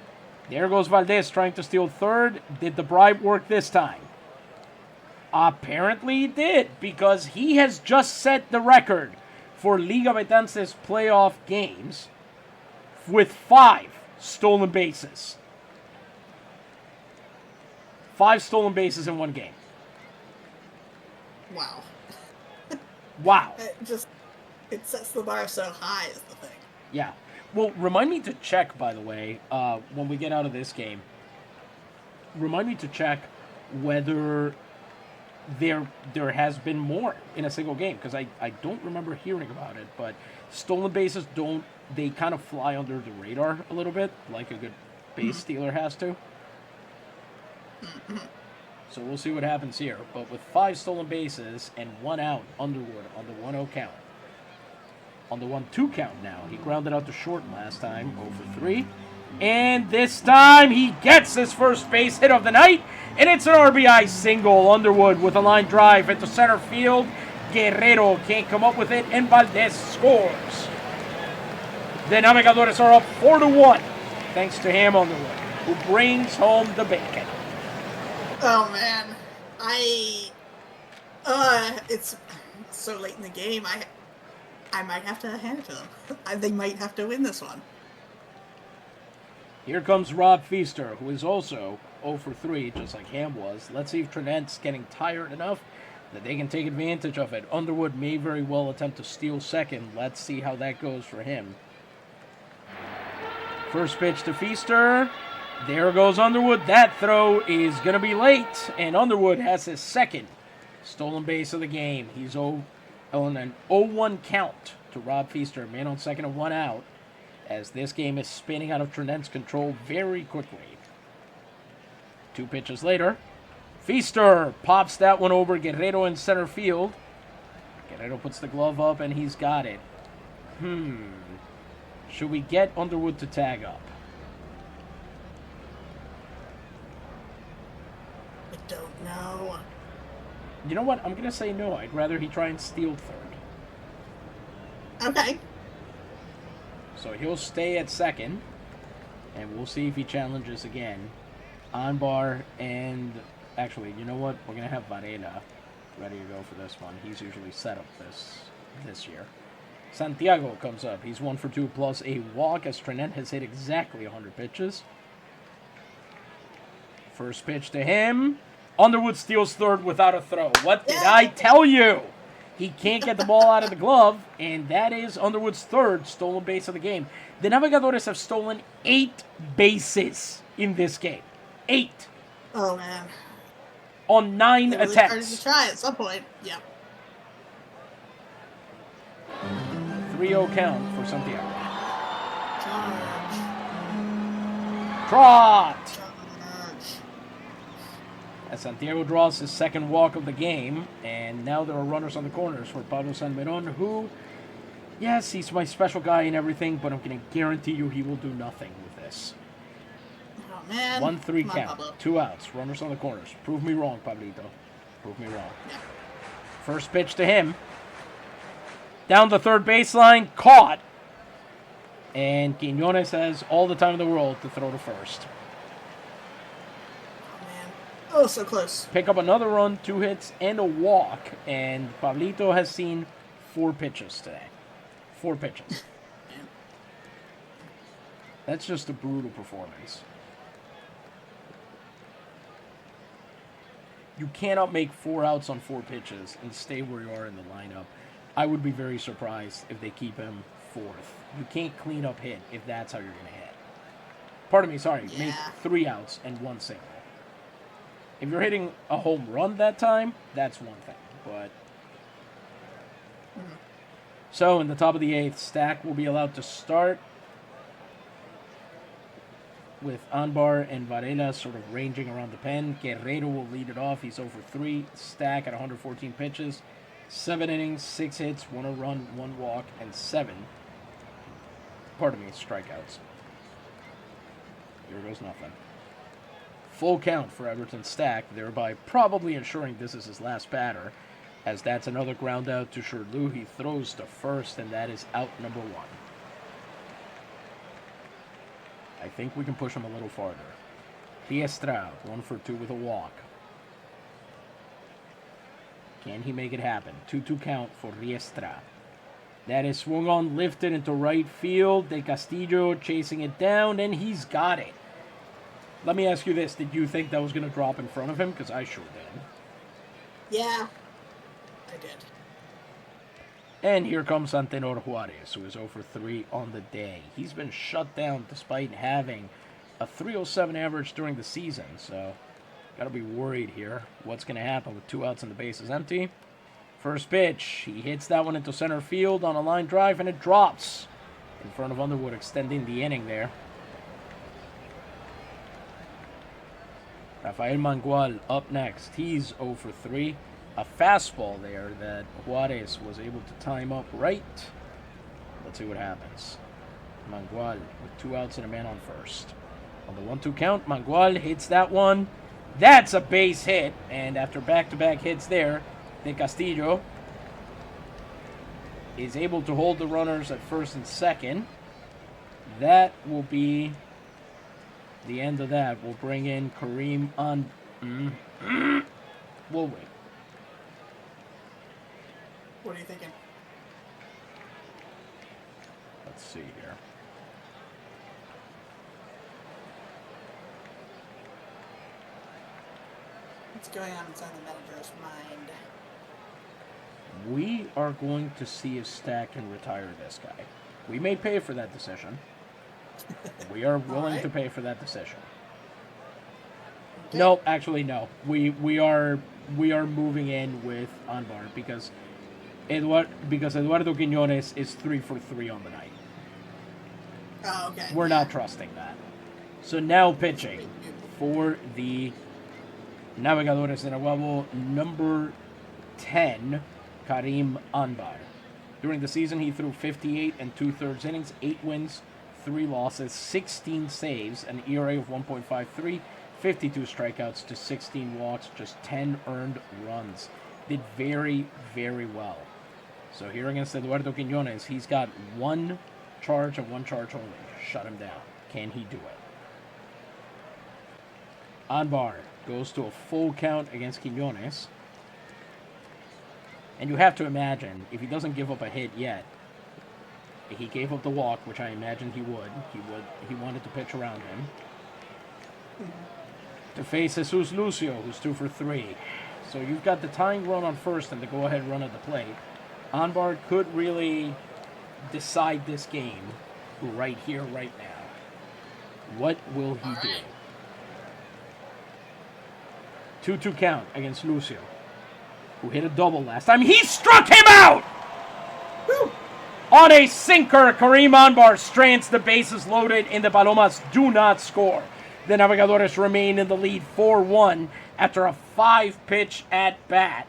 There goes Valdez trying to steal 3rd. Did the bribe work this time? Apparently it did, because he has just set the record for Liga Betances playoff games with 5 stolen bases. 5 stolen bases in 1 game. Wow. Wow. It sets the bar so high is the thing. Yeah. Well, remind me to check, by the way, when we get out of this game, remind me to check whether there has been more in a single game, because I don't remember hearing about it, but stolen bases they kind of fly under the radar a little bit, like a good base stealer has to. So we'll see what happens here. But with 5 stolen bases and 1 out, Underwood on the 1-0 count. On the 1-2 count now. He grounded out to short last time, 0 for 3. And this time he gets his first base hit of the night. And it's an RBI single. Underwood with a line drive into center field. Guerrero can't come up with it, and Valdez scores. The Navegadores are up 4-1, thanks to Ham Underwood, who brings home the bacon. Oh man, so late in the game, I might have to hand it to them. They might have to win this one. Here comes Rob Feaster, who is also 0 for 3, just like Ham was. Let's see if Tranent's getting tired enough that they can take advantage of it. Underwood may very well attempt to steal second. Let's see how that goes for him. First pitch to Feaster. There goes Underwood. That throw is going to be late, and Underwood has his second stolen base of the game. He's on an 0-1 count to Rob Feaster, man on second and 1 out, as this game is spinning out of Tranent's control very quickly. 2 pitches later, Feaster pops that one over Guerrero in center field. Guerrero puts the glove up, and he's got it. Should we get Underwood to tag up? I don't know. You know what? I'm going to say no. I'd rather he try and steal third. Okay. So he'll stay at second, and we'll see if he challenges again. Anbar and... Actually, you know what? We're going to have Varela ready to go for this one. He's usually set up this year. Santiago comes up. He's 1 for 2 plus a walk, as Tranent has hit exactly 100 pitches. First pitch to him. Underwood steals third without a throw. What did I tell you? He can't get the ball out of the glove, and that is Underwood's third stolen base of the game. The Navegadores have stolen 8 bases in this game. 8. Oh, man. On 9 They really attempts. started to try at some point. Yeah. 3-0 count for Santiago. Charge. Trot! Charge. As Santiago draws his second walk of the game, and now there are runners on the corners for Pablo Sanmeron, who, yes, he's my special guy and everything, but I'm going to guarantee you he will do nothing with this. Oh, man. 1-3 Come on, count, Pablo. 2 outs, runners on the corners. Prove me wrong, Pablito. Prove me wrong. Yeah. First pitch to him. Down the third baseline, caught. And Quiñones has all the time in the world to throw to first. Oh, man. Oh, so close. Pick up another run, 2 hits, and a walk. And Pablito has seen 4 pitches today. 4 pitches. Man. That's just a brutal performance. You cannot make 4 outs on 4 pitches and stay where you are in the lineup. I would be very surprised if they keep him 4th. You can't clean up hit if that's how you're going to hit. Pardon me, sorry. Yeah. Make 3 outs and 1 single. If you're hitting a home run that time, that's one thing. But so in the top of the 8th, Stack will be allowed to start with Anbar and Varela sort of ranging around the pen. Guerrero will lead it off. He's over 3. Stack at 114 pitches. 7 innings, 6 hits, 1 run, 1 walk, and 7. Strikeouts. Here goes nothing. Full count for Everton Stack, thereby probably ensuring this is his last batter, as that's another ground out to Shortstop. He throws to first, and that is out number 1. I think we can push him a little farther. Riestra, 1 for 2 with a walk. Can he make it happen? 2-2 count for Riestra. That is swung on, lifted into right field. De Castillo chasing it down, and he's got it. Let me ask you this. Did you think that was going to drop in front of him? Because I sure did. Yeah. I did. And here comes Antenor Juarez, who is 0 for 3 on the day. He's been shut down despite having a 307 average during the season, so got to be worried here. What's going to happen with 2 outs and the base is empty? First pitch. He hits that one into center field on a line drive, and it drops in front of Underwood, extending the inning there. Rafael Mangual up next. He's 0 for 3. A fastball there that Juarez was able to time up right. Let's see what happens. Mangual with 2 outs and a man on first. On the 1-2 count, Mangual hits that one. That's a base hit. And after back-to-back hits there, De Castillo is able to hold the runners at first and second. That will be the end of that. We'll bring in Kareem on. We'll wait. What are you thinking? Let's see here. What's going on inside the manager's mind? We are going to see if Stack can retire this guy. We may pay for that decision. We are willing to pay for that decision. Okay. No, actually, no. We are moving in with Anbar because Eduardo Quiñones is 3 for 3 on the night. Oh, okay. We're not trusting that. So now pitching for the Navegadores in a level number 10, Karim Anbar. During the season, he threw 58 and 2/3 innings, 8 wins, 3 losses, 16 saves, an ERA of 1.53, 52 strikeouts to 16 walks, just 10 earned runs. Did very, very well. So here against Eduardo Quiñones, he's got 1 charge and 1 charge only. Shut him down. Can he do it? Anbar goes to a full count against Quiñones. And you have to imagine, if he doesn't give up a hit yet, he gave up the walk, which I imagine he would. He wanted to pitch around him. To face Jesus Lucio, who's 2 for 3. So you've got the tying run on first and the go-ahead run at the plate. Anbar could really decide this game right here, right now. What will he do? 2-2 count against Lucio, who hit a double last time. He struck him out! Woo! On a sinker, Karim Anbar strands the bases loaded, and the Palomas do not score. The Navegadores remain in the lead 4-1 after a 5-pitch at-bat,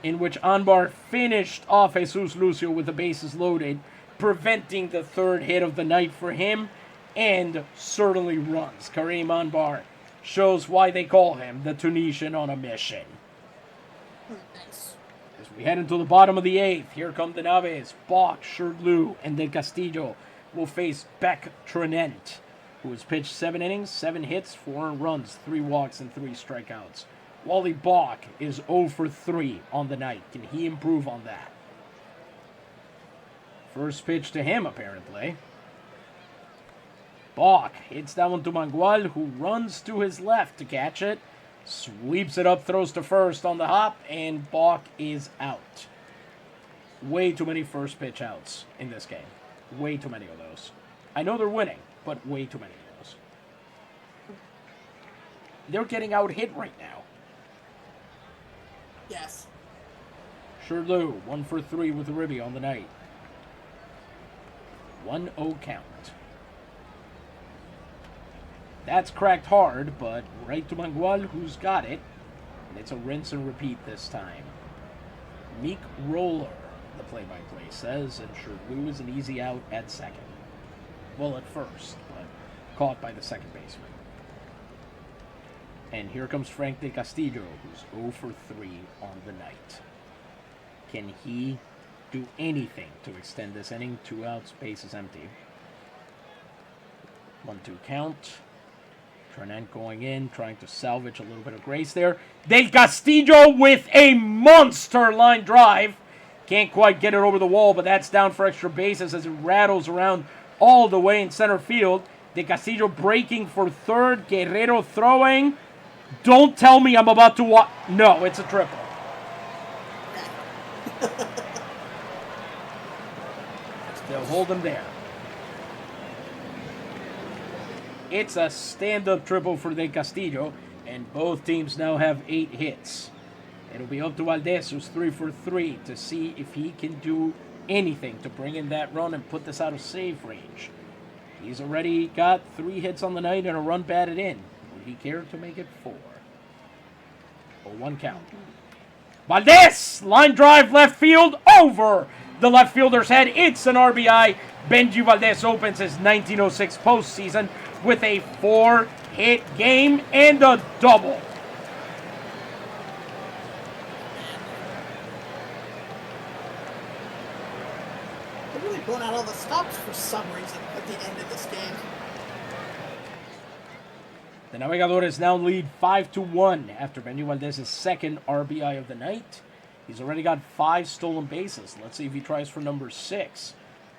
in which Anbar finished off Jesus Lucio with the bases loaded, preventing the 3rd hit of the night for him, and certainly runs. Karim Anbar shows why they call him the Tunisian on a mission. Nice. As we head into the bottom of the 8th, here come the Naves. Bach, Shurtlew, and Del Castillo will face Beck Tranent, who has pitched 7 innings, 7 hits, 4 runs, 3 walks, and 3 strikeouts. Wally Bach is 0 for 3 on the night. Can he improve on that? First pitch to him, apparently. Bach hits that one to Mangual, who runs to his left to catch it. Sweeps it up, throws to first on the hop, and Bach is out. Way too many first pitch outs in this game. Way too many of those. I know they're winning, but way too many of those. They're getting out hit right now. Yes. Shurtlew, 1 for 3 with a ribby on the night. 1-0 count. That's cracked hard, but right to Mangual, who's got it. And it's a rinse and repeat this time. Meek Roller, the play-by-play says, and Shurtlew is an easy out at second. Well, at first, but caught by the second baseman. And here comes Frank Del Castillo, who's 0 for 3 on the night. Can he do anything to extend this inning? 2 outs, base is empty. 1-2 count. Tranent going in, trying to salvage a little bit of grace there. Del Castillo with a monster line drive. Can't quite get it over the wall, but that's down for extra bases as it rattles around all the way in center field. Del Castillo breaking for third. Guerrero throwing. Don't tell me I'm about to watch. No, it's a triple. They'll hold him there. It's a stand-up triple for Del Castillo, and both teams now have 8 hits. It'll be up to Valdez, who's 3 for 3, to see if he can do anything to bring in that run and put this out of save range. He's already got 3 hits on the night and a run batted in. Would he care to make it 4? 0-1 count. Valdez! Line drive left field over the left fielder's head. It's an RBI. Benji Valdez opens his 1906 postseason with a 4-hit game and a double. They're really pulling out all the stops for some reason at the end of this game. The Navegadores now lead 5-1 after Benji Valdez's second RBI of the night. He's already got 5 stolen bases. Let's see if he tries for number 6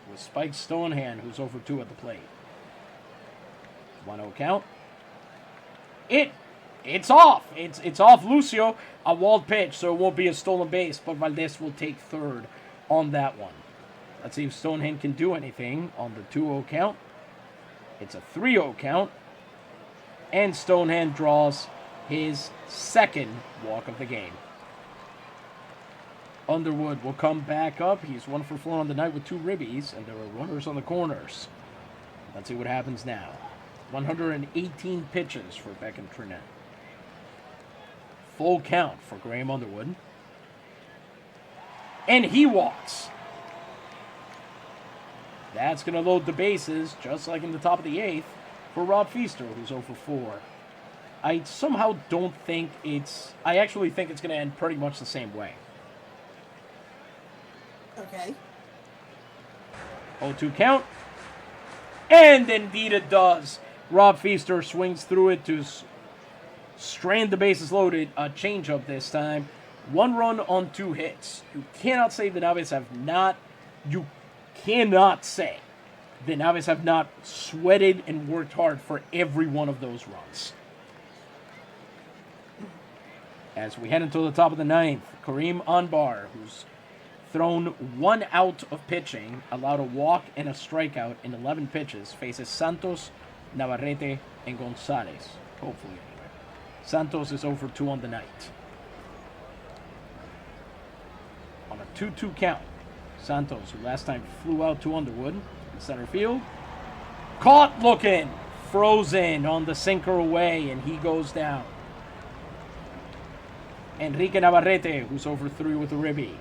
with Spike Stonehand, who's over 2 at the plate. 1-0 count. It's off. It's off Lucio. A walled pitch, so it won't be a stolen base, but Valdez will take third on that one. Let's see if Stonehand can do anything on the 2-0 count. It's a 3-0 count. And Stonehand draws his second walk of the game. Underwood will come back up. He's 1 for 4 on the night with 2 ribbies, and there are runners on the corners. Let's see what happens now. 118 pitches for Beck Tranent. Full count for Graham Underwood. And he walks. That's going to load the bases, just like in the top of the 8th, for Rob Feaster, who's 0 for 4. I somehow don't think I actually think it's going to end pretty much the same way. Okay. 0-2 count. And indeed it does. Rob Feaster swings through it to strand the bases loaded. A changeup this time. 1 run on 2 hits. You cannot say the Naves have not. You cannot say the Naves have not sweated and worked hard for every one of those runs. As we head into the top of the 9th, Kareem Anbar, who's thrown 1 out of pitching, allowed a walk and a strikeout in 11 pitches, faces Santos, Navarrete, and Gonzalez. Hopefully, anyway. Santos is over 2 on the night. On a 2-2 count, Santos, who last time flew out to Underwood in center field, caught looking, frozen on the sinker away, and he goes down. Enrique Navarrete, who's over 3 with a ribby.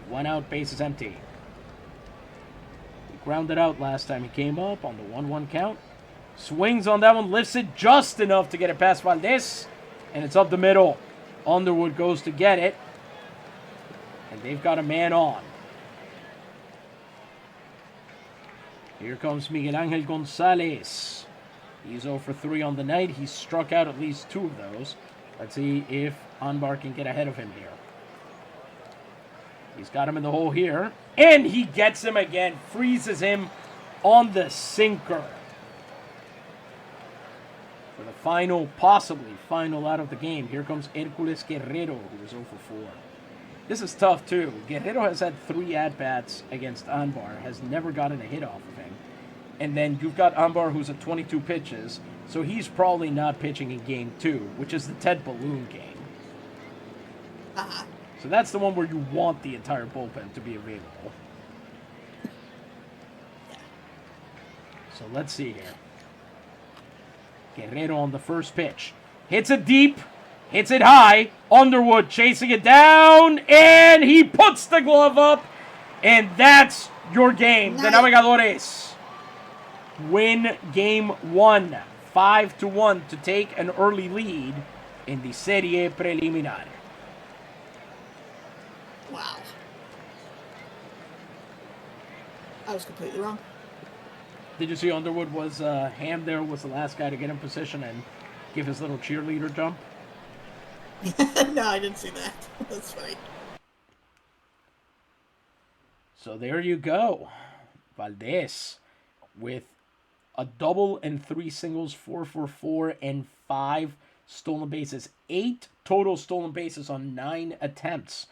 1 out, base is empty. He grounded out last time he came up on the 1-1 count. Swings on that one, lifts it just enough to get it past Valdez, and it's up the middle. Underwood goes to get it, and they've got a man on. Here comes Miguel Angel Gonzalez. He's 0 for 3 on the night. He's struck out at least 2 of those. Let's see if Anbar can get ahead of him here. He's got him in the hole here. And he gets him again. Freezes him on the sinker. For the final, possibly final out of the game, here comes Hercules Guerrero, who is 0 for 4. This is tough, too. Guerrero has had 3 at-bats against Anbar, has never gotten a hit off of him. And then you've got Anbar, who's at 22 pitches, so he's probably not pitching in Game 2, which is the Ted Balloon game. Uh-huh. So that's the one where you want the entire bullpen to be available. So let's see here. Guerrero on the first pitch. Hits it deep. Hits it high. Underwood chasing it down. And he puts the glove up. And that's your game. Nice. The Navegadores win Game 1. 5-1 to take an early lead in the Serie Preliminar. Wow. I was completely wrong. Did you see Underwood was, Ham there was the last guy to get in position and give his little cheerleader jump? No, I didn't see that. That's funny. So there you go. Valdez with a double and 3 singles, 4 for 4, and 5 stolen bases. 8 total stolen bases on 9 attempts.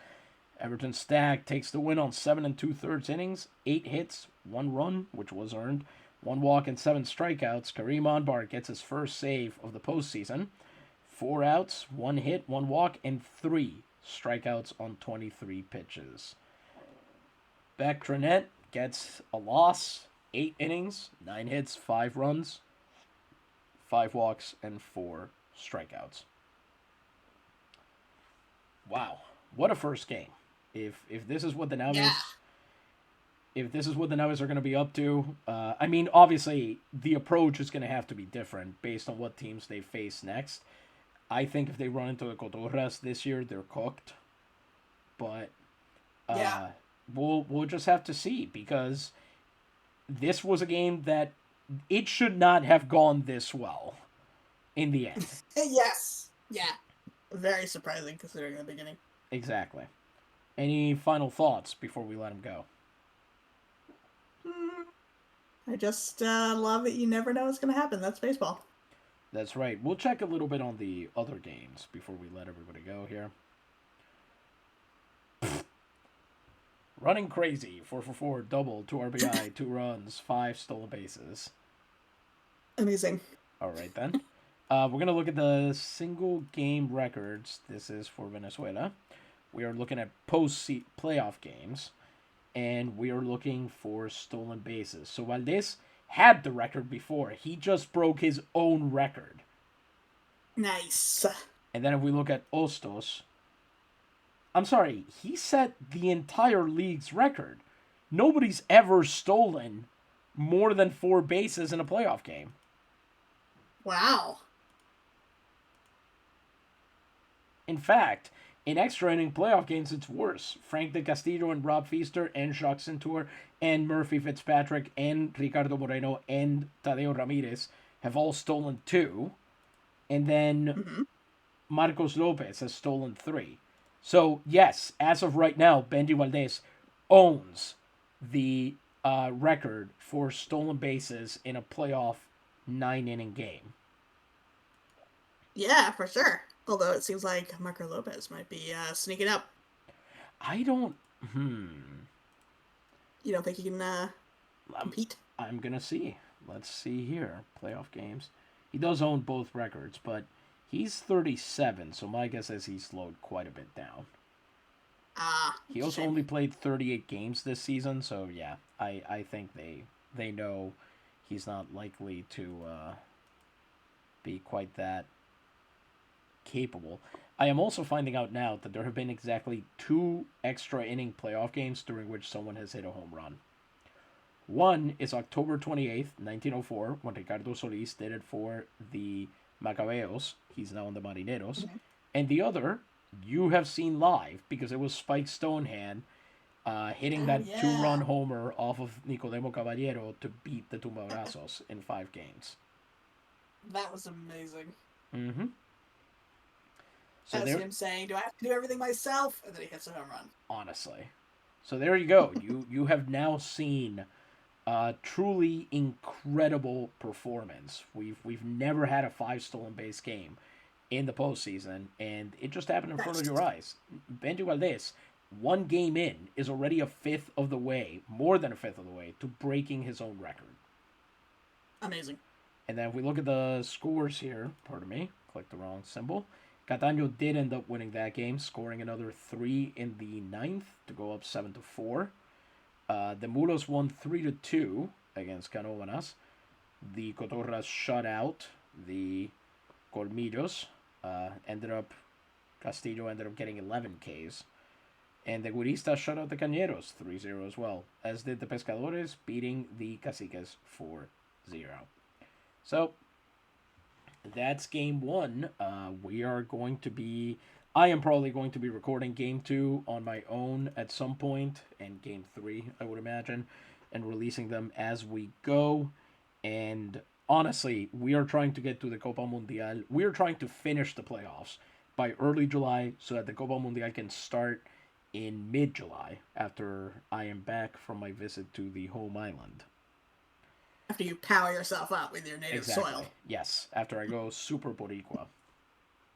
Everton Stagg takes the win on 7 2/3 innings, 8 hits, 1 run, which was earned, 1 walk and 7 strikeouts. Kareem Anbar gets his first save of the postseason. 4 outs, 1 hit, 1 walk, and 3 strikeouts on 23 pitches. Beck Tranent gets a loss, 8 innings, 9 hits, 5 runs, 5 walks, and 4 strikeouts. Wow, what a first game! If this is what the Naves, if this is what the Naves are going to be up to, I mean, obviously the approach is going to have to be different based on what teams they face next. I think if they run into the Cotorras this year, they're cooked. But we'll just have to see, because this was a game that it should not have gone this well in the end. Yes. Yeah. Very surprising considering the beginning. Exactly. Any final thoughts before we let him go? I just love that you never know what's going to happen. That's baseball. That's right. We'll check a little bit on the other games before we let everybody go here. Running crazy, 4 for 4, double, 2 RBI, 2 runs, 5 stolen bases. Amazing. All right, then. We're going to look at the single game records. This is for Venezuela. We are looking at playoff games, and we are looking for stolen bases. So Valdez had the record before. He just broke his own record. Nice. And then if we look at Ostos, I'm sorry, he set the entire league's record. Nobody's ever stolen more than 4 bases in a playoff game. Wow. In fact, in extra inning playoff games, it's worse. Frank De Castillo and Rob Feaster and Jacques Centur and Murphy Fitzpatrick and Ricardo Moreno and Tadeo Ramirez have all stolen 2. And then Marcos Lopez has stolen 3. So, yes, as of right now, Benji Valdez owns the record for stolen bases in a playoff 9-inning game. Yeah, for sure. Although it seems like Marco Lopez might be sneaking up. I don't... You don't think he can compete? I'm going to see. Let's see here. Playoff games. He does own both records, but he's 37, so my guess is he's slowed quite a bit down. He also only played 38 games this season, so yeah, I think they know he's not likely to be quite that capable. I am also finding out now that there have been exactly 2 extra inning playoff games during which someone has hit a home run. One is October 28th, 1904, when Ricardo Solis did it for the Macabeos. He's now on the Marineros. And the other, you have seen live, because it was Spike Stonehand hitting that 2-run homer off of Nicodemo Caballero to beat the Tumbabrazos in 5 games. That was amazing. So that's him saying, do I have to do everything myself? And then he hits a home run. Honestly. So there you go. You have now seen truly incredible performance. We've never had a 5 stolen base game in the postseason, and it just happened in front of your eyes. Benji Valdez, 1 game in, is already a fifth of the way, more than a fifth of the way, to breaking his own record. Amazing. And then if we look at the scores here, pardon me, click the wrong symbol. Cataño did end up winning that game, scoring another 3 in the 9th to go up 7-4. The Mulos won 3-2 against Canóvanas. The Cotorras shut out the Colmillos. Castillo ended up getting 11 Ks. And the Guiristas shut out the Cañeros 3-0 as well, as did the Pescadores, beating the Caciques 4-0. So, that's game 1. I am probably going to be recording game 2 on my own at some point, and game 3, I would imagine, and releasing them as we go. And honestly, we are trying to get to the Copa Mundial. We are trying to finish the playoffs by early July so that the Copa Mundial can start in mid-July after I am back from my visit to the home island. After you power yourself up with your native soil. Yes, after I go super Boricua.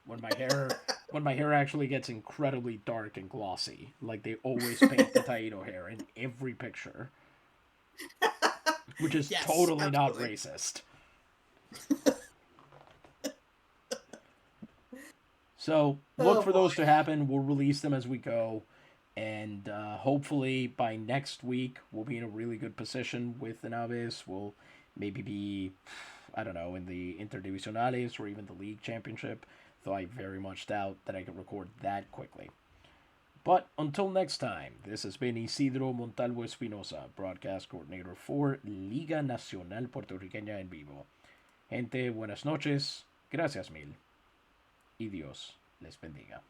When my hair actually gets incredibly dark and glossy, like they always paint the Taíno hair in every picture. Which is totally not racist. So, look for those to happen. We'll release them as we go. And hopefully by next week, we'll be in a really good position with the Naves. We'll maybe be, I don't know, in the Interdivisionales or even the league championship. Though I very much doubt that I can record that quickly. But until next time, this has been Isidro Montalvo Espinosa, broadcast coordinator for Liga Nacional Puertorriqueña en Vivo. Gente, buenas noches, gracias mil, y Dios les bendiga.